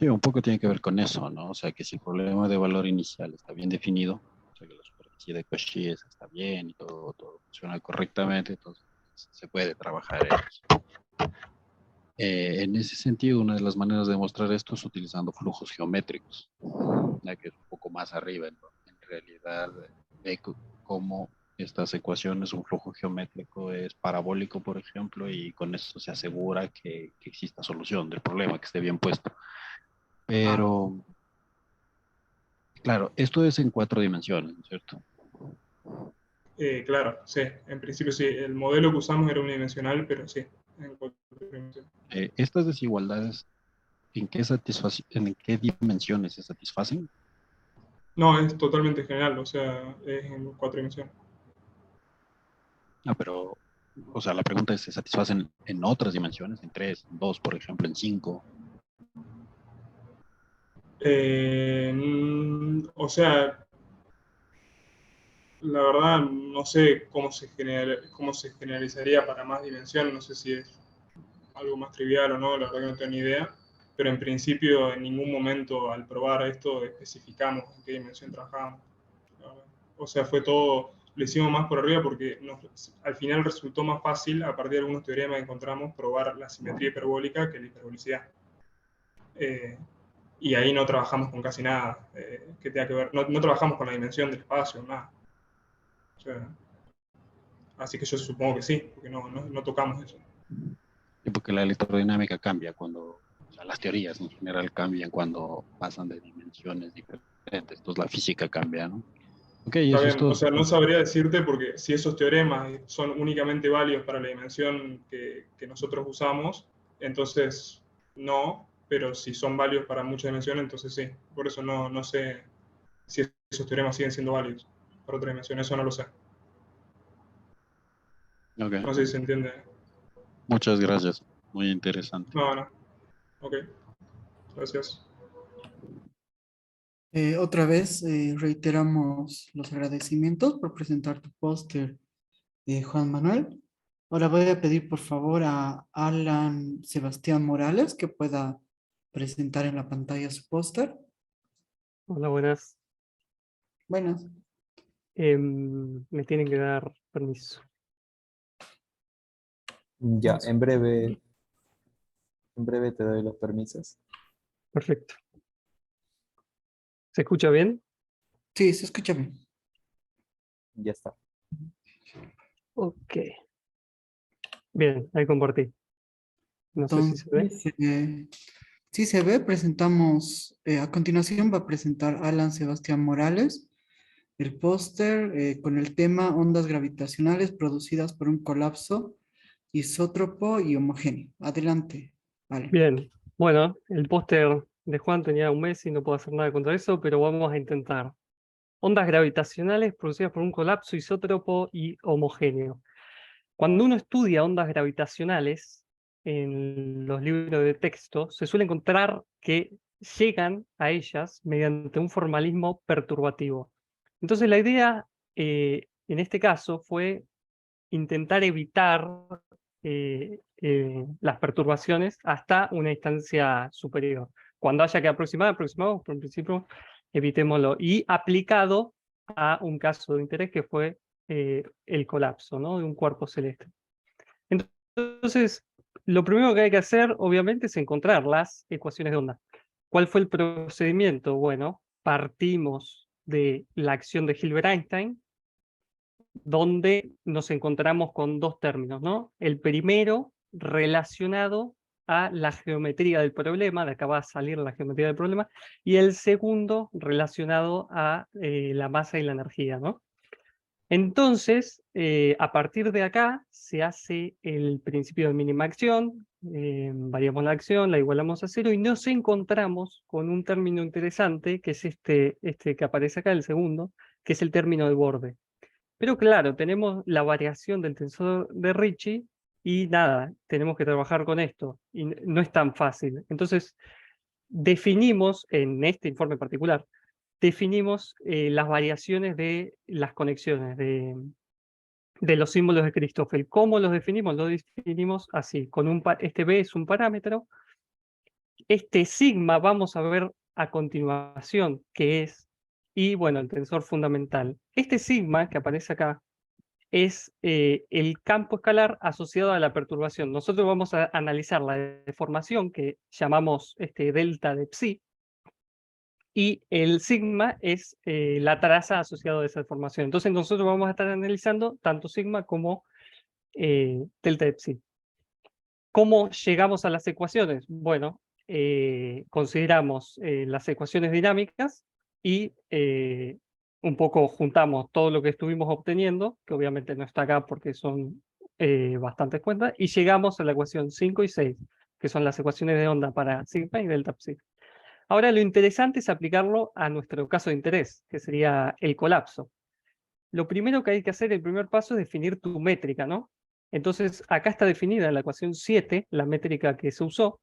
sí, un poco tiene que ver con eso, ¿no? O sea, que si el problema de valor inicial está bien definido, o sea, que la superficie de Cauchy está bien y todo funciona correctamente, entonces se puede trabajar en eso. En ese sentido, una de las maneras de demostrar esto es utilizando flujos geométricos, ya que es un poco más arriba, ¿no? En realidad, ve cómo estas ecuaciones, un flujo geométrico es parabólico, por ejemplo, y con eso se asegura que exista solución del problema, que esté bien puesto. Pero, claro, esto es en 4 dimensiones, ¿no es cierto? Claro, sí. En principio sí. El modelo que usamos era unidimensional, pero sí. En 4 dimensiones. Estas desigualdades, ¿en qué dimensiones se satisfacen? No, es totalmente general, o sea, es en 4 dimensiones. Ah, pero, o sea, la pregunta es, ¿se satisfacen en otras dimensiones? ¿En 3, en 2, por ejemplo, en 5? O sea, la verdad no sé cómo se generalizaría para más dimensiones, no sé si es algo más trivial o no, la verdad que no tengo ni idea, pero en principio en ningún momento al probar esto especificamos en qué dimensión trabajamos. O sea, fue todo, lo hicimos más por arriba porque al final resultó más fácil, a partir de algunos teoremas que encontramos, probar la simetría hiperbólica que la hiperbolicidad. Y ahí no trabajamos con casi nada que tenga que ver, no trabajamos con la dimensión del espacio, nada. O sea, así que yo supongo que sí, porque no tocamos eso. Sí, porque la electrodinámica cambia cuando, o sea, las teorías en general cambian cuando pasan de dimensiones diferentes, entonces la física cambia, ¿no? Ok, Está eso es bien, o todo. sea, no sabría decirte porque si esos teoremas son únicamente válidos para la dimensión que nosotros usamos, entonces no, pero si son válidos para muchas dimensiones, entonces sí. Por eso no sé si esos teoremas siguen siendo válidos para otra dimensión, eso no lo sé. Ok, No sé si se entiende. muchas gracias, muy interesante. No, ok, gracias. Otra vez reiteramos los agradecimientos por presentar tu póster, Juan Manuel. Ahora voy a pedir por favor a Alan Sebastián Morales que pueda presentar en la pantalla su póster. Hola, buenas. Buenas. Me tienen que dar permiso. Ya, en breve te doy los permisos. Perfecto. ¿Se escucha bien? Sí, se escucha bien. Ya está. Ok. Bien, ahí compartí. No sé si se ve. Entonces, sí se ve, presentamos, a continuación va a presentar Alan Sebastián Morales el póster con el tema ondas gravitacionales producidas por un colapso isótropo y homogéneo. Adelante. Vale. Bien, bueno, el póster de Juan tenía un mes y no puedo hacer nada contra eso, pero vamos a intentar. Ondas gravitacionales producidas por un colapso isótropo y homogéneo. Cuando uno estudia ondas gravitacionales en los libros de texto, se suele encontrar que llegan a ellas mediante un formalismo perturbativo. Entonces la idea en este caso fue intentar evitar las perturbaciones hasta una instancia superior. Cuando haya que aproximamos, por principio evitémoslo. Y aplicado a un caso de interés que fue el colapso, ¿no?, de un cuerpo celeste. Entonces, lo primero que hay que hacer, obviamente, es encontrar las ecuaciones de onda. ¿Cuál fue el procedimiento? Bueno, partimos de la acción de Hilbert-Einstein, donde nos encontramos con dos términos, ¿no? El primero relacionado a la geometría del problema, de acá va a salir la geometría del problema, y el segundo relacionado a la masa y la energía, ¿no? Entonces, a partir de acá se hace el principio de mínima acción, variamos la acción, la igualamos a cero y nos encontramos con un término interesante, que es este que aparece acá, el segundo, que es el término de borde. Pero claro, tenemos la variación del tensor de Ricci y nada, tenemos que trabajar con esto y no es tan fácil. Entonces, definimos en este informe particular, definimos las variaciones de las conexiones de los símbolos de Christoffel. ¿Cómo los definimos? Los definimos así, con este B es un parámetro, este sigma vamos a ver a continuación qué es, y bueno, el tensor fundamental. Este sigma que aparece acá es el campo escalar asociado a la perturbación. Nosotros vamos a analizar la deformación que llamamos delta de psi, y el sigma es la traza asociada a esa deformación. Entonces nosotros vamos a estar analizando tanto sigma como delta de psi. ¿Cómo llegamos a las ecuaciones? Bueno, consideramos las ecuaciones dinámicas y un poco juntamos todo lo que estuvimos obteniendo, que obviamente no está acá porque son bastantes cuentas, y llegamos a la ecuación 5 y 6, que son las ecuaciones de onda para sigma y delta psi. Ahora lo interesante es aplicarlo a nuestro caso de interés, que sería el colapso. Lo primero que hay que hacer, el primer paso, es definir tu métrica, ¿no? Entonces, acá está definida en la ecuación 7, la métrica que se usó.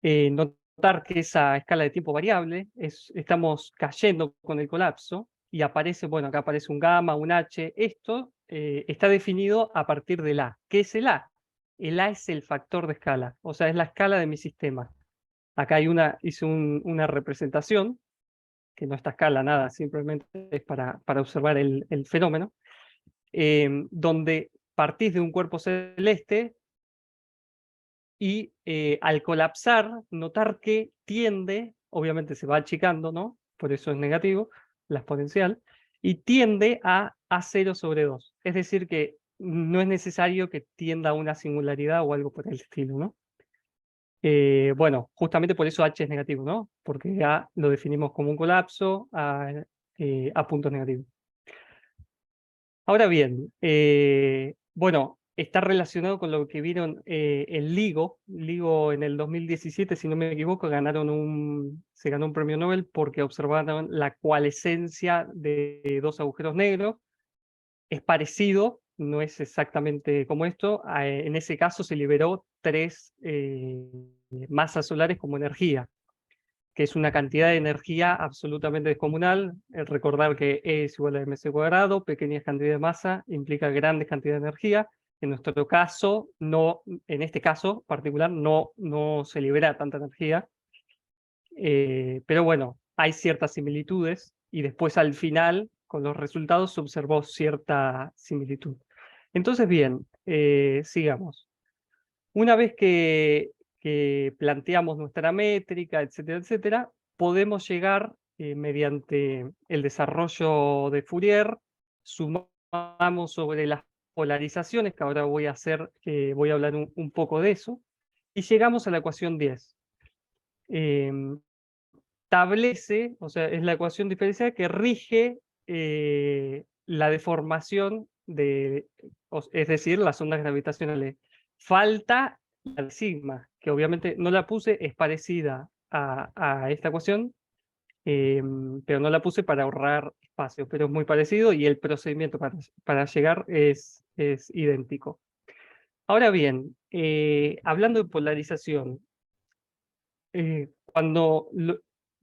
Notar que esa escala de tiempo variable, estamos cayendo con el colapso, y aparece, bueno, acá aparece un gamma, un h. Esto está definido a partir del A. ¿Qué es el A? El A es el factor de escala, o sea, es la escala de mi sistema. Acá hice una representación, que no está a escala, nada, simplemente es para observar el fenómeno, donde partís de un cuerpo celeste y al colapsar, notar que tiende, obviamente se va achicando, ¿no? Por eso es negativo, la exponencial, y tiende a A0 sobre 2. Es decir, que no es necesario que tienda a una singularidad o algo por el estilo, ¿no? Bueno, justamente por eso H es negativo, ¿no? Porque A lo definimos como un colapso a puntos negativos. Ahora bien, bueno, está relacionado con lo que vieron el LIGO. LIGO en el 2017, si no me equivoco, se ganó un premio Nobel porque observaron la coalescencia de dos agujeros negros. Es parecido, no es exactamente como esto. En ese caso se liberó 3 masas solares como energía, que es una cantidad de energía absolutamente descomunal. Recordar que E es igual a mc cuadrado, pequeñas cantidades de masa implica grandes cantidades de energía. En nuestro caso, no, en este caso particular, no se libera tanta energía. Pero bueno, hay ciertas similitudes y después al final, con los resultados, se observó cierta similitud. Entonces, bien, sigamos. Una vez que planteamos nuestra métrica, etcétera, etcétera, podemos llegar mediante el desarrollo de Fourier, sumamos sobre las polarizaciones, que ahora voy a hablar un poco de eso, y llegamos a la ecuación 10. Establece, o sea, es la ecuación diferencial que rige la deformación es decir, las ondas gravitacionales. Falta la de sigma, que obviamente no la puse, es parecida a esta ecuación, pero no la puse para ahorrar espacio, pero es muy parecido y el procedimiento para llegar es idéntico. Ahora bien, hablando de polarización, cuando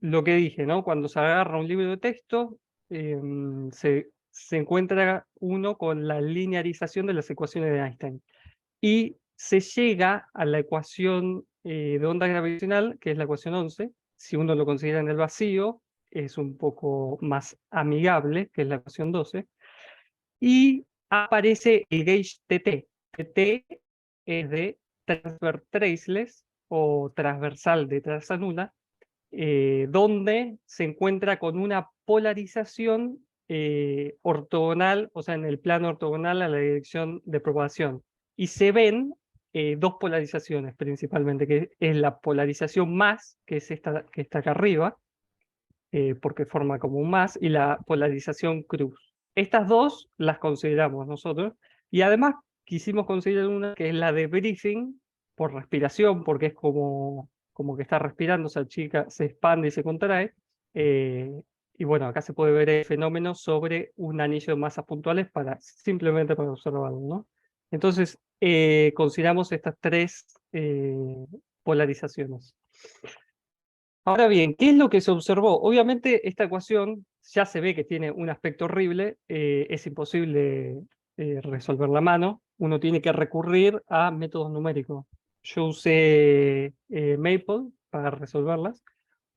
lo que dije, ¿no? Cuando se agarra un libro de texto, se encuentra uno con la linearización de las ecuaciones de Einstein y se llega a la ecuación de onda gravitacional, que es la ecuación 11. Si uno lo considera en el vacío, es un poco más amigable, que es la ecuación 12, y aparece el gauge TT. TT es de transverse traceless o transversal de traza nula, donde se encuentra con una polarización ortogonal, o sea, en el plano ortogonal a la dirección de propagación. Y se ven dos polarizaciones principalmente, que es la polarización más, que es esta que está acá arriba, porque forma como un más, y la polarización cruz. Estas dos las consideramos nosotros, y además quisimos considerar una que es la de briefing por respiración, porque es como que está respirando, se achica, se expande y se contrae. Y bueno, acá se puede ver el fenómeno sobre un anillo de masas puntuales simplemente para observarlo, ¿no? Entonces, consideramos estas tres polarizaciones. Ahora bien, ¿qué es lo que se observó? Obviamente esta ecuación ya se ve que tiene un aspecto horrible, es imposible resolverla a mano, uno tiene que recurrir a métodos numéricos. Yo usé Maple para resolverlas,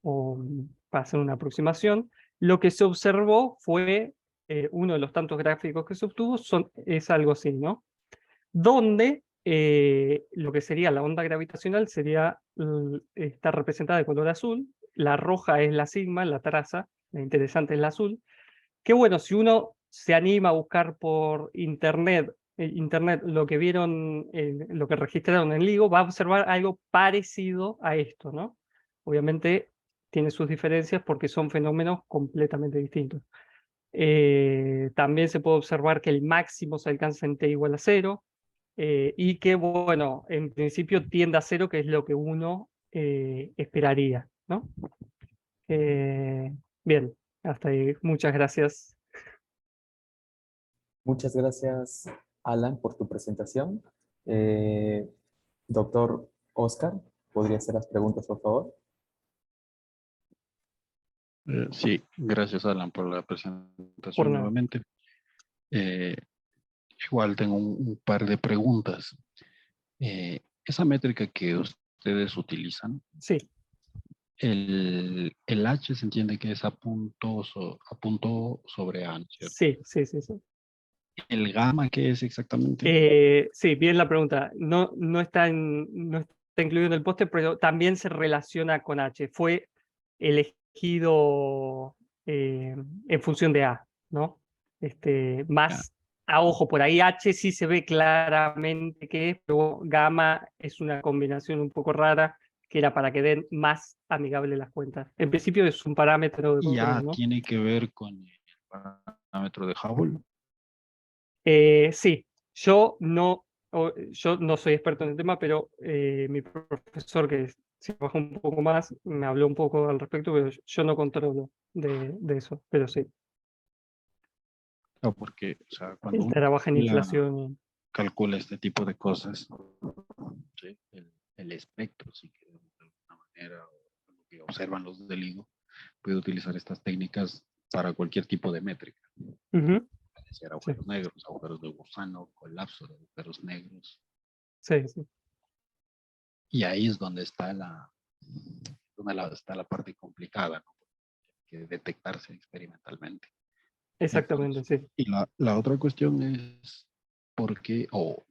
o para hacer una aproximación. Lo que se observó fue, uno de los tantos gráficos que se obtuvo, es algo así, ¿no? Donde lo que sería la onda gravitacional está representada de color azul, la roja es la sigma, la traza, la interesante es la azul, que bueno, si uno se anima a buscar por internet lo que vieron, lo que registraron en LIGO, va a observar algo parecido a esto, ¿no? Obviamente tiene sus diferencias porque son fenómenos completamente distintos. También se puede observar que el máximo se alcanza en t igual a 0, y que, bueno, en principio tiende a 0, que es lo que uno esperaría, ¿no? Bien, hasta ahí. Muchas gracias. Muchas gracias, Alan, por tu presentación. Doctor Oscar, ¿podría hacer las preguntas, por favor? Sí, gracias Alan por la Por presentación nada. nuevamente. Igual tengo un par de preguntas. Esa métrica que ustedes utilizan, Sí, el H se entiende que es a punto sobre A, ¿no es cierto? sí, sí, sí, sí. ¿El gamma qué es exactamente? Sí, bien la pregunta. No está incluido en el póster, pero también se relaciona con H. Fue elegido en función de A, ¿no? Más a ojo, por ahí H sí se ve claramente que es, pero gamma es una combinación un poco rara, que era para que den más amigables las cuentas. En principio es un parámetro de Y A control, ¿no? tiene que ver con el parámetro de Hubble. Sí, yo no soy experto en el tema, pero mi profesor, que se trabaja un poco más, me habló un poco al respecto, pero yo no controlo de eso, pero sí, No, porque, o sea, cuando él uno trabaja en inflación. calcula este tipo de cosas, ¿sí? El espectro, si queremos de alguna manera, o lo que observan los del LIGO, puede utilizar estas técnicas para cualquier tipo de métrica. Ujú, Puede ser agujeros negros, agujeros de gusano, colapso de agujeros negros. sí, sí, Y ahí es donde está está la parte complicada, ¿no? Que detectarse experimentalmente. exactamente, Entonces, sí. y la otra cuestión es por qué o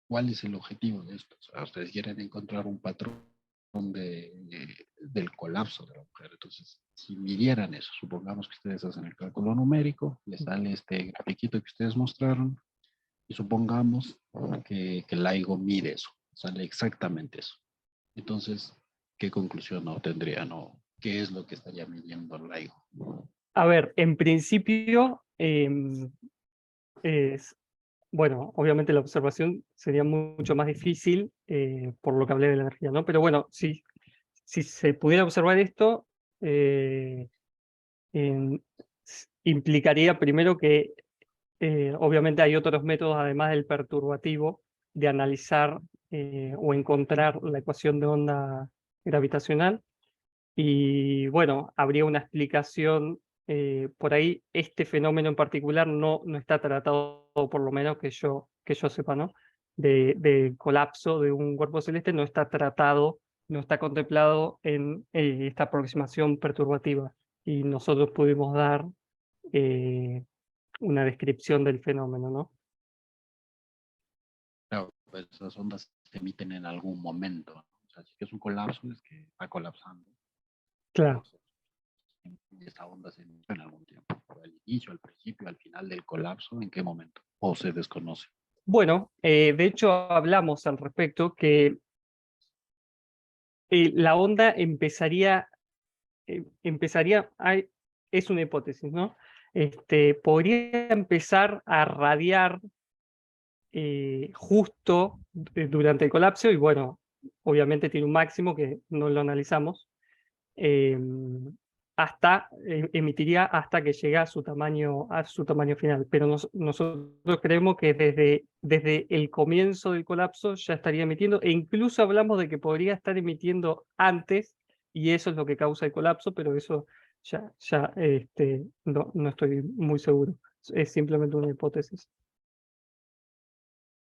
cuál es el objetivo de esto. O sea, ustedes quieren encontrar un patrón del colapso de la mujer. Entonces, si midieran eso, supongamos que ustedes hacen el cálculo numérico, les sale este grafiquito que ustedes mostraron, y supongamos que el LIGO mide eso, sale exactamente eso. Entonces, ¿qué conclusión obtendrían o qué es lo que estaría midiendo el LIGO? A ver, en principio, bueno, obviamente la observación sería mucho más difícil por lo que hablé de la energía, ¿no? Pero bueno, si se pudiera observar esto, en- implicaría primero que obviamente hay otros métodos, además del perturbativo, de analizar o encontrar la ecuación de onda gravitacional. Y bueno, habría una explicación. Por ahí este fenómeno en particular no está tratado, por lo menos que yo sepa, ¿no? De colapso de un cuerpo celeste no está tratado, no está contemplado en esta aproximación perturbativa. Y nosotros pudimos dar eh, una descripción del fenómeno, ¿no? Claro, pues esas ondas se emiten en algún momento, ¿no? O sea, si es un colapso, es que va colapsando. Claro. Y esa onda se emite en algún tiempo. Al inicio, al principio, al final del colapso, ¿en qué momento? O se desconoce. Bueno, de hecho hablamos al respecto que la onda es una hipótesis, ¿no? Podría empezar a radiar justo durante el colapso y bueno, obviamente tiene un máximo que no lo analizamos, eh, emitiría hasta que llega a su tamaño final. Pero nosotros creemos que desde el comienzo del colapso ya estaría emitiendo, e incluso hablamos de que podría estar emitiendo antes, y eso es lo que causa el colapso, pero eso ya no estoy muy seguro. Es simplemente una hipótesis.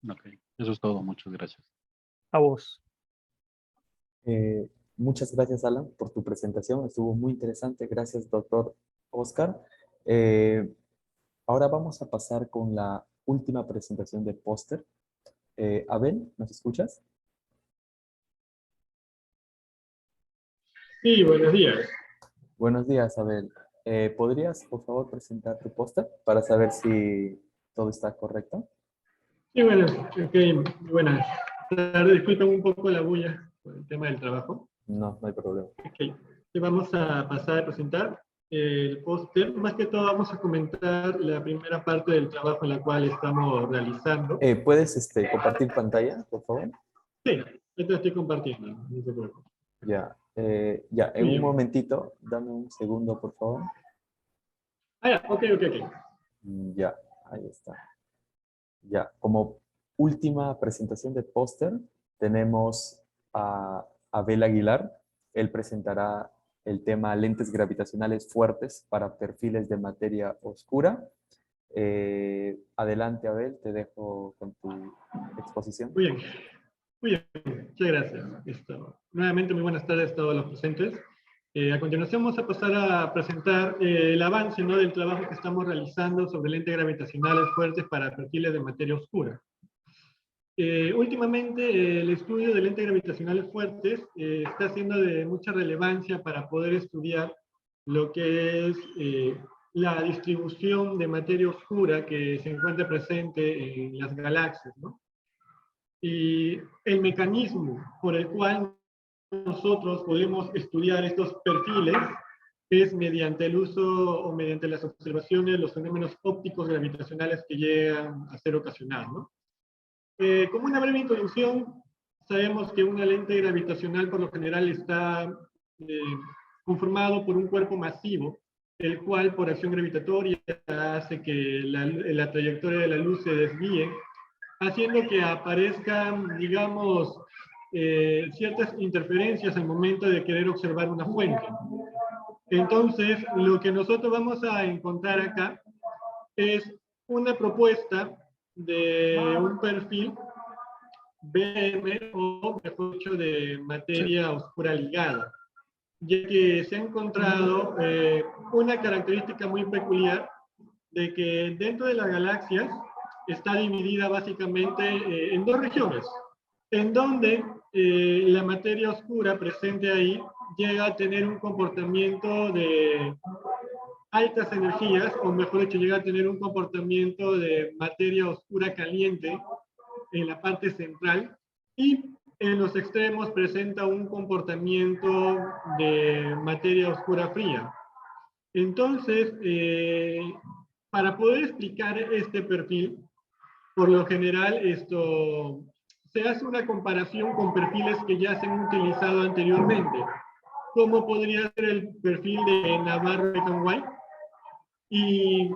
Ok, eso es todo. Muchas gracias. A vos. Muchas gracias, Alan, por tu presentación. Estuvo muy interesante. Gracias, doctor Oscar. Eh, Ahora vamos a pasar con la última presentación de póster. Abel, ¿nos escuchas? Sí, buenos días. Buenos días, Abel. ¿Podrías, por favor, presentar tu póster para saber si todo está correcto? Sí, bueno, ok, buenas tardes. Disculpen un poco la bulla por el tema del trabajo. No, no hay problema. Ok, y vamos a pasar a presentar el póster. Más que todo vamos a comentar la primera parte del trabajo en la cual estamos realizando. ¿Puedes compartir pantalla, por favor? Sí, esto estoy compartiendo, no se preocupe. Ya, ya, en Muy un bien. momentito, dame un segundo, por favor. Ah, ya, ok. Ya, ahí está. Ya, como última presentación de póster, tenemos a Abel Aguilar. Él presentará el tema lentes gravitacionales fuertes para perfiles de materia oscura. Adelante, Abel, te dejo con tu exposición. Muy bien. Muy bien, muchas gracias. Nuevamente, muy buenas tardes a todos los presentes. A continuación vamos a pasar a presentar el avance, ¿no?, del trabajo que estamos realizando sobre lentes gravitacionales fuertes para perfiles de materia oscura. Últimamente, el estudio de lentes gravitacionales fuertes está siendo de mucha relevancia para poder estudiar lo que es la distribución de materia oscura que se encuentra presente en las galaxias, ¿no? Y el mecanismo por el cual nosotros podemos estudiar estos perfiles es mediante el uso o mediante las observaciones de los fenómenos ópticos gravitacionales que llegan a ser ocasionados, ¿no? Como una breve introducción, sabemos que una lente gravitacional por lo general está conformado por un cuerpo masivo, el cual por acción gravitatoria hace que la trayectoria de la luz se desvíe, haciendo que aparezcan, digamos, ciertas interferencias al momento de querer observar una fuente. Entonces, lo que nosotros vamos a encontrar acá es una propuesta de un perfil BM, o mejor dicho, de materia oscura ligada, ya que se ha encontrado una característica muy peculiar de que dentro de las galaxias está dividida básicamente en dos regiones, en donde la materia oscura presente ahí llega a tener un comportamiento de altas energías, o mejor dicho, llega a tener un comportamiento de materia oscura caliente en la parte central, y en los extremos presenta un comportamiento de materia oscura fría. Entonces, para poder explicar este perfil, por lo general esto se hace una comparación con perfiles que ya se han utilizado anteriormente, como podría ser el perfil de Navarro y White. Y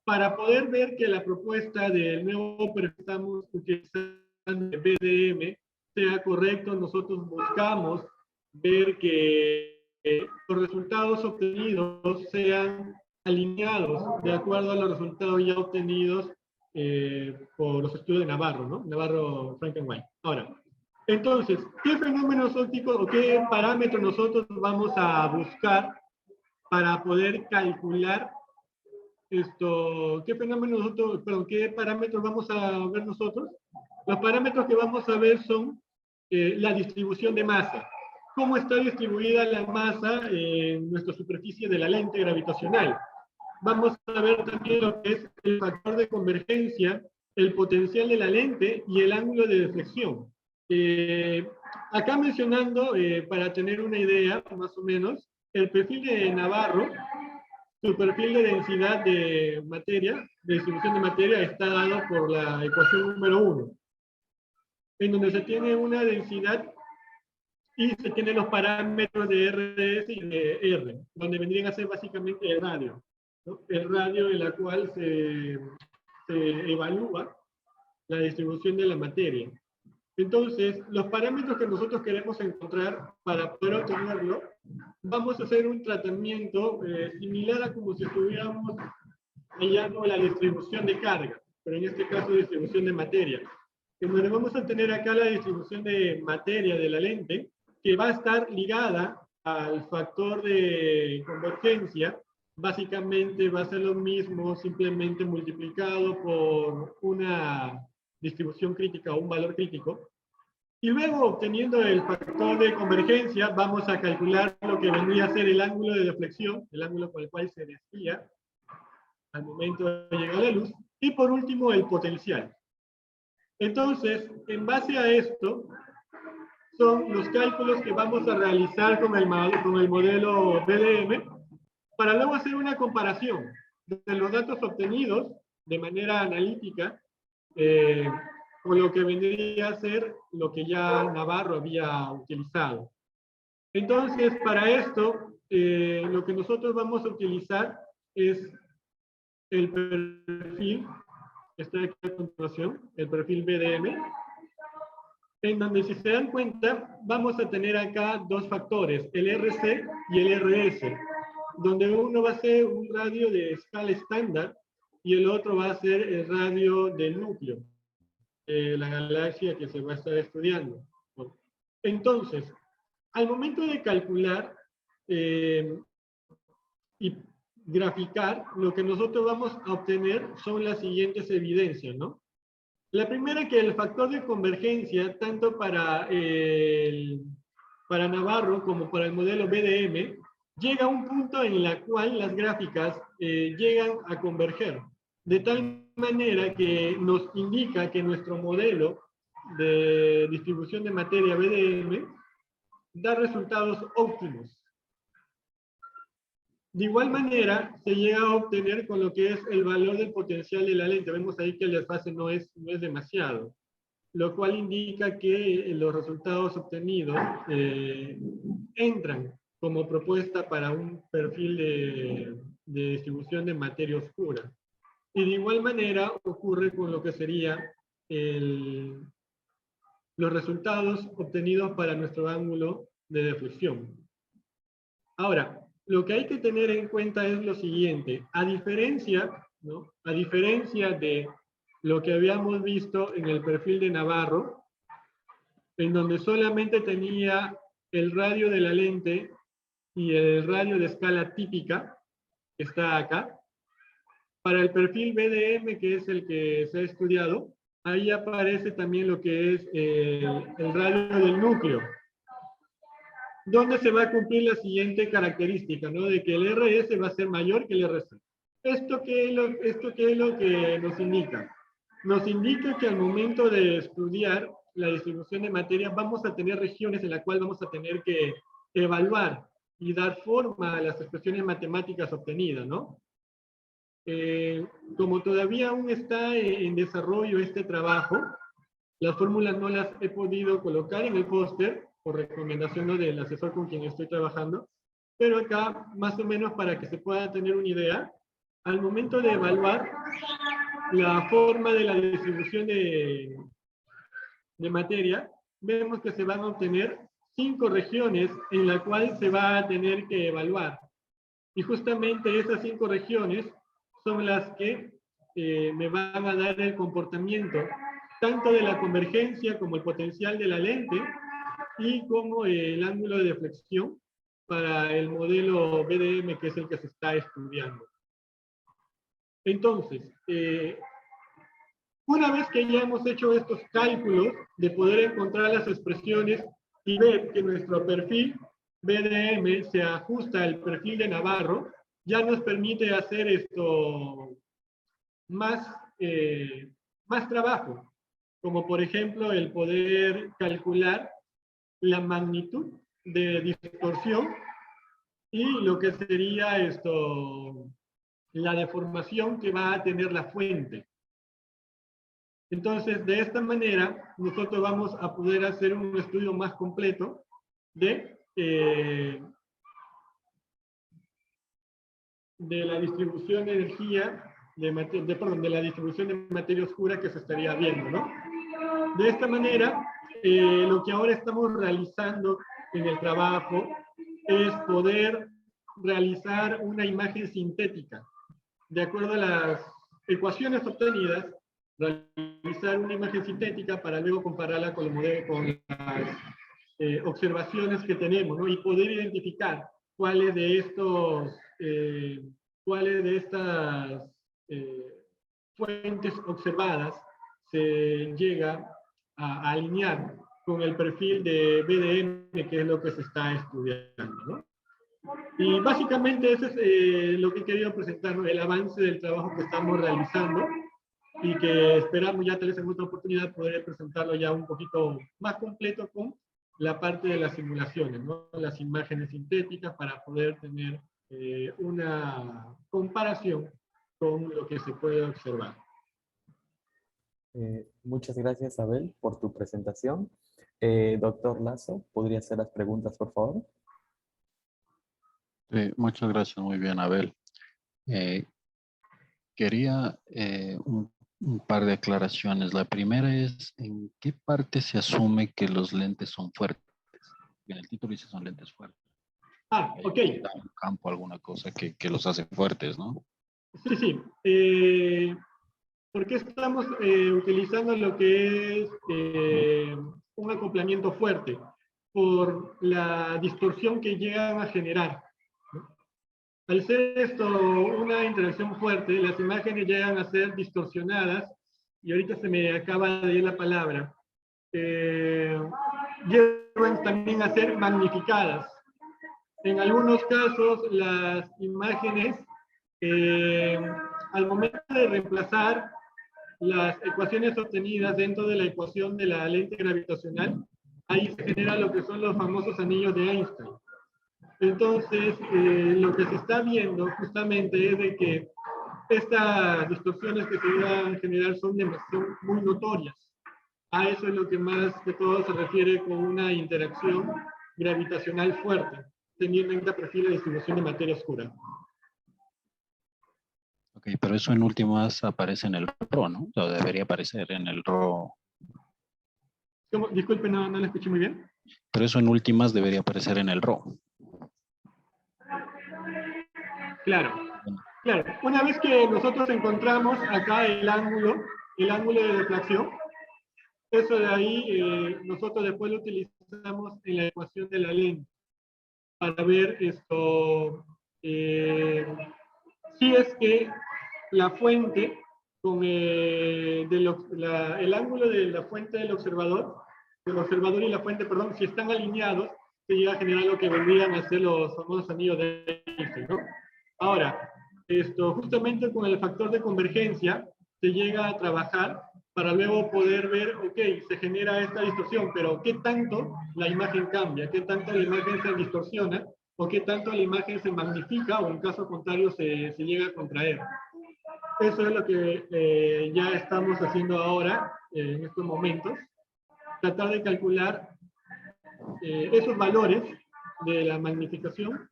para poder ver que la propuesta del nuevo perfil que estamos utilizando de BDM sea correcto, nosotros buscamos ver que los resultados obtenidos sean alineados de acuerdo a los resultados ya obtenidos por los estudios de Navarro, ¿no? Navarro, Frankenwein. Ahora, entonces, ¿qué fenómenos ópticos o qué parámetros nosotros vamos a buscar para poder calcular esto? ¿Qué fenómenos nosotros, perdón, qué parámetros vamos a ver nosotros? Los parámetros que vamos a ver son la distribución de masa. ¿Cómo está distribuida la masa en nuestra superficie de la lente gravitacional? Vamos a ver también lo que es el factor de convergencia, el potencial de la lente y el ángulo de deflexión. Acá mencionando, para tener una idea, más o menos, el perfil de Navarro, su perfil de densidad de materia, de distribución de materia, está dado por la ecuación número 1, en donde se tiene una densidad y se tienen los parámetros de RS y de R, donde vendrían a ser básicamente el radio, ¿no? El radio en la cual se evalúa la distribución de la materia. Entonces, los parámetros que nosotros queremos encontrar para poder obtenerlo, vamos a hacer un tratamiento similar a como si estuviéramos hallando la distribución de carga, pero en este caso distribución de materia. En donde vamos a tener acá la distribución de materia de la lente, que va a estar ligada al factor de convergencia. Básicamente va a ser lo mismo, simplemente multiplicado por una distribución crítica o un valor crítico. Y luego, obteniendo el factor de convergencia, vamos a calcular lo que vendría a ser el ángulo de deflexión, el ángulo con el cual se desvía al momento de llegar a la luz. Y por último, el potencial. Entonces, en base a esto, son los cálculos que vamos a realizar con el modelo BDM, para luego hacer una comparación de los datos obtenidos de manera analítica con lo que vendría a ser lo que ya Navarro había utilizado. Entonces, para esto, lo que nosotros vamos a utilizar es el perfil, que está aquí a continuación, el perfil BDM, en donde, si se dan cuenta, vamos a tener acá dos factores, el RC y el RS, donde uno va a ser un radio de escala estándar y el otro va a ser el radio del núcleo, la galaxia que se va a estar estudiando. Entonces, al momento de calcular y graficar, lo que nosotros vamos a obtener son las siguientes evidencias, ¿no? La primera, que el factor de convergencia, tanto para Navarro como para el modelo BDM, llega a un punto en el cual las gráficas llegan a converger, de tal manera que nos indica que nuestro modelo de distribución de materia BDM da resultados óptimos. De igual manera, se llega a obtener con lo que es el valor del potencial de la lente. Vemos ahí que el desfase no es demasiado, lo cual indica que los resultados obtenidos entran como propuesta para un perfil de distribución de materia oscura. Y de igual manera ocurre con lo que sería los resultados obtenidos para nuestro ángulo de deflexión. Ahora, lo que hay que tener en cuenta es lo siguiente. A diferencia, ¿no? A diferencia de lo que habíamos visto en el perfil de Navarro, en donde solamente tenía el radio de la lente y el radio de escala típica, que está acá, para el perfil BDM, que es el que se ha estudiado, ahí aparece también lo que es el radio del núcleo, donde se va a cumplir la siguiente característica, ¿no? De que el RS va a ser mayor que el RC. ¿Esto qué es lo que nos indica? Nos indica que al momento de estudiar la distribución de materia, vamos a tener regiones en las cuales vamos a tener que evaluar y dar forma a las expresiones matemáticas obtenidas, ¿no? Como todavía aún está en desarrollo este trabajo, las fórmulas no las he podido colocar en el póster por recomendación, ¿no?, del asesor con quien estoy trabajando, pero acá, más o menos para que se pueda tener una idea, al momento de evaluar la forma de la distribución de materia, vemos que se van a obtener 5 regiones en las cuales se va a tener que evaluar. Y justamente esas 5 regiones son las que me van a dar el comportamiento tanto de la convergencia como el potencial de la lente y como el ángulo de deflexión para el modelo BDM, que es el que se está estudiando. Entonces, una vez que ya hemos hecho estos cálculos de poder encontrar las expresiones y ver que nuestro perfil BDM se ajusta al perfil de Navarro, ya nos permite hacer esto más trabajo, como por ejemplo el poder calcular la magnitud de distorsión y lo que sería la deformación que va a tener la fuente. Entonces, de esta manera, nosotros vamos a poder hacer un estudio más completo de la distribución de energía, de la distribución de materia oscura que se estaría viendo, ¿no? De esta manera, lo que ahora estamos realizando en el trabajo es poder realizar una imagen sintética. De acuerdo a las ecuaciones obtenidas, realizar una imagen sintética para luego compararla con las observaciones que tenemos, ¿no? Y poder identificar cuáles de estas fuentes observadas se llega a alinear con el perfil de BDM, que es lo que se está estudiando, ¿no? Y básicamente eso es lo que he querido presentar, ¿no?, el avance del trabajo que estamos realizando y que esperamos ya tal vez en otra oportunidad poder presentarlo ya un poquito más completo con la parte de las simulaciones, ¿no?, las imágenes sintéticas, para poder tener una comparación con lo que se puede observar. Muchas gracias, Abel, por tu presentación. Doctor Lazo, ¿podría hacer las preguntas, por favor? Sí, muchas gracias, muy bien, Abel. Quería un par de aclaraciones. La primera es, ¿en qué parte se asume que los lentes son fuertes? En el título dice son lentes fuertes. Ah, ok. Hay un campo, alguna cosa que los hace fuertes, ¿no? Sí, sí. ¿Por qué estamos utilizando lo que es un acoplamiento fuerte? Por la distorsión que llegan a generar. Al ser esto una interacción fuerte, las imágenes llegan a ser distorsionadas, y ahorita se me acaba de ir la palabra, llegan también a ser magnificadas. En algunos casos, las imágenes, al momento de reemplazar las ecuaciones obtenidas dentro de la ecuación de la lente gravitacional, ahí se genera lo que son los famosos anillos de Einstein. Entonces, lo que se está viendo justamente es de que estas distorsiones que se van a generar son muy notorias. A eso es lo que más que todo se refiere con una interacción gravitacional fuerte, teniendo en cuenta perfil de distribución de materia oscura. Ok, pero eso en últimas aparece en el RO, ¿no? O debería aparecer en el RO. ¿Cómo? Disculpe, no lo escuché muy bien. Pero eso en últimas debería aparecer en el RO. Claro, claro. Una vez que nosotros encontramos acá el ángulo de deflexión, eso de ahí nosotros después lo utilizamos en la ecuación de la lente para ver si es que la fuente con el ángulo de la fuente del observador y la fuente, perdón, si están alineados, se llega a generar lo que vendrían a ser los famosos anillos de Einstein, ¿no? Ahora, justamente con el factor de convergencia se llega a trabajar para luego poder ver, ok, se genera esta distorsión, pero ¿qué tanto la imagen cambia? ¿Qué tanto la imagen se distorsiona? ¿O qué tanto la imagen se magnifica? O en caso contrario se llega a contraer. Eso es lo que ya estamos haciendo ahora, en estos momentos. Tratar de calcular esos valores de la magnificación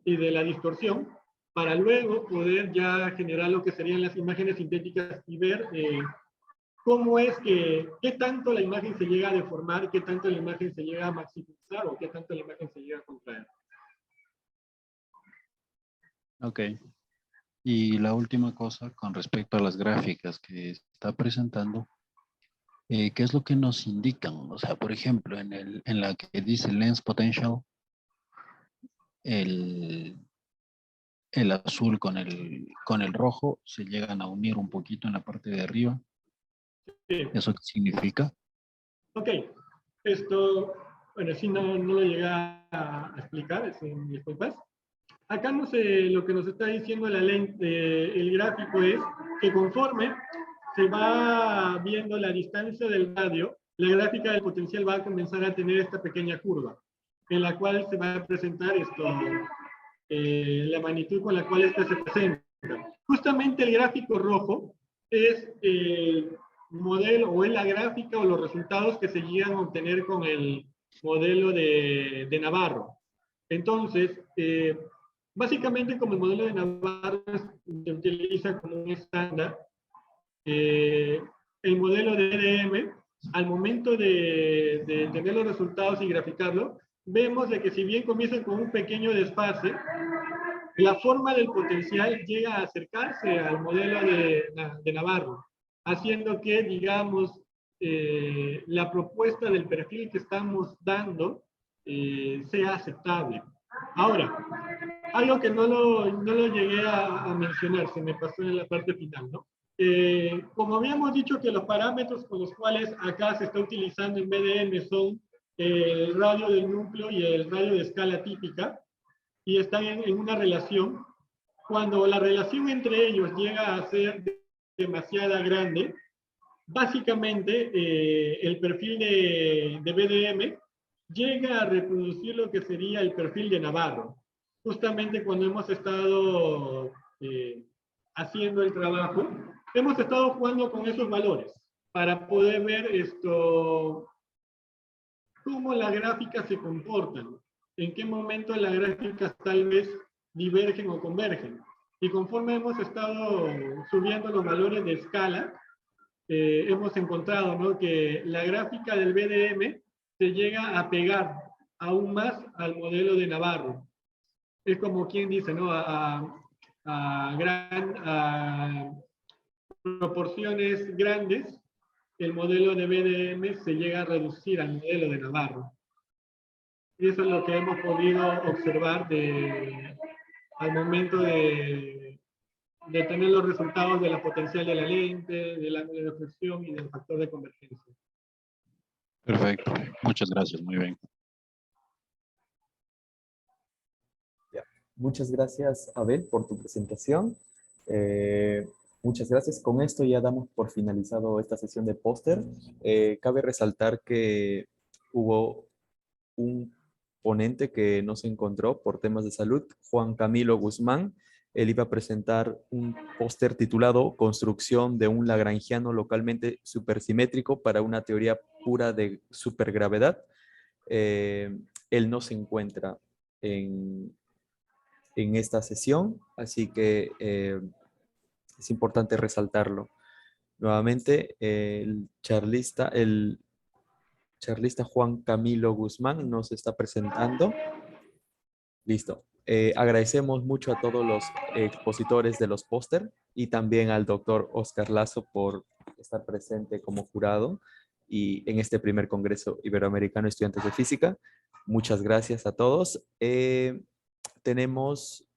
y de la distorsión para luego poder ya generar lo que serían las imágenes sintéticas y ver cómo es que, qué tanto la imagen se llega a deformar, qué tanto la imagen se llega a maximizar o qué tanto la imagen se llega a contraer. Ok. Y la última cosa con respecto a las gráficas que está presentando, ¿qué es lo que nos indican? O sea, por ejemplo, en la que dice Lens Potential, el, el azul con el rojo se llegan a unir un poquito en la parte de arriba. Sí. ¿Eso qué significa? Ok, esto, bueno, si no lo llegué a explicar, sin disculpas. Acá lo que nos está diciendo la lente, el gráfico es que conforme se va viendo la distancia del radio, la gráfica del potencial va a comenzar a tener esta pequeña curva, en la cual se va a presentar la magnitud con la cual esta se presenta. Justamente el gráfico rojo es el modelo o es la gráfica o los resultados que se llegan a obtener con el modelo de Navarro. Entonces, básicamente como el modelo de Navarro se utiliza como un estándar, el modelo de EDM, al momento de tener los resultados y graficarlo, vemos de que si bien comienzan con un pequeño desfase, la forma del potencial llega a acercarse al modelo de Navarro, haciendo que, digamos, la propuesta del perfil que estamos dando sea aceptable. Ahora, algo que no lo llegué a mencionar, se me pasó en la parte final, ¿no? Como habíamos dicho que los parámetros con los cuales acá se está utilizando en BDM son el radio del núcleo y el radio de escala típica, y están en una relación, cuando la relación entre ellos llega a ser demasiado grande, básicamente el perfil de BDM llega a reproducir lo que sería el perfil de Navarro. Justamente cuando hemos estado haciendo el trabajo, hemos estado jugando con esos valores para poder ver cómo las gráficas se comportan, en qué momento las gráficas tal vez divergen o convergen. Y conforme hemos estado subiendo los valores de escala, hemos encontrado, ¿no?, que la gráfica del BDM se llega a pegar aún más al modelo de Navarro. Es como quien dice, ¿no?, a proporciones grandes, el modelo de BDM se llega a reducir al modelo de Navarro. Y eso es lo que hemos podido observar al momento de tener los resultados de la potencial de la lente, del ángulo de reflexión y del factor de convergencia. Perfecto. Muchas gracias. Muy bien. Muchas gracias, Abel, por tu presentación. Muchas gracias. Con esto ya damos por finalizado esta sesión de póster. Cabe resaltar que hubo un ponente que no se encontró por temas de salud, Juan Camilo Guzmán. Él iba a presentar un póster titulado Construcción de un lagrangiano localmente supersimétrico para una teoría pura de supergravedad. Él no se encuentra en esta sesión, así que es importante resaltarlo. Nuevamente, el charlista Juan Camilo Guzmán nos está presentando. Listo. Agradecemos mucho a todos los expositores de los póster y también al doctor Oscar Lazo por estar presente como jurado y en este primer Congreso Iberoamericano de Estudiantes de Física. Muchas gracias a todos. Tenemos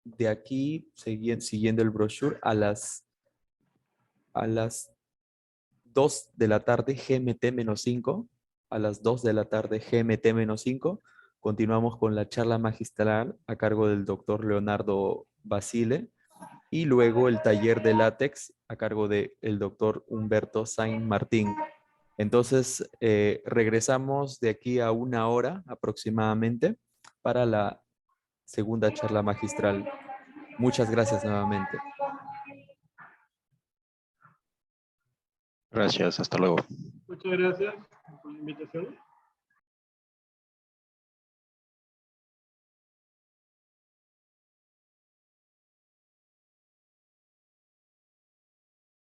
de aquí, siguiendo el brochure, a las 2 de la tarde, GMT-5, a las 2 de la tarde, GMT-5, continuamos con la charla magistral a cargo del doctor Leonardo Basile y luego el taller de látex a cargo del doctor Humberto Saint Martín. Entonces, regresamos de aquí a 1 hora aproximadamente para la segunda charla magistral. Muchas gracias nuevamente. Gracias, hasta luego. Muchas gracias por la invitación.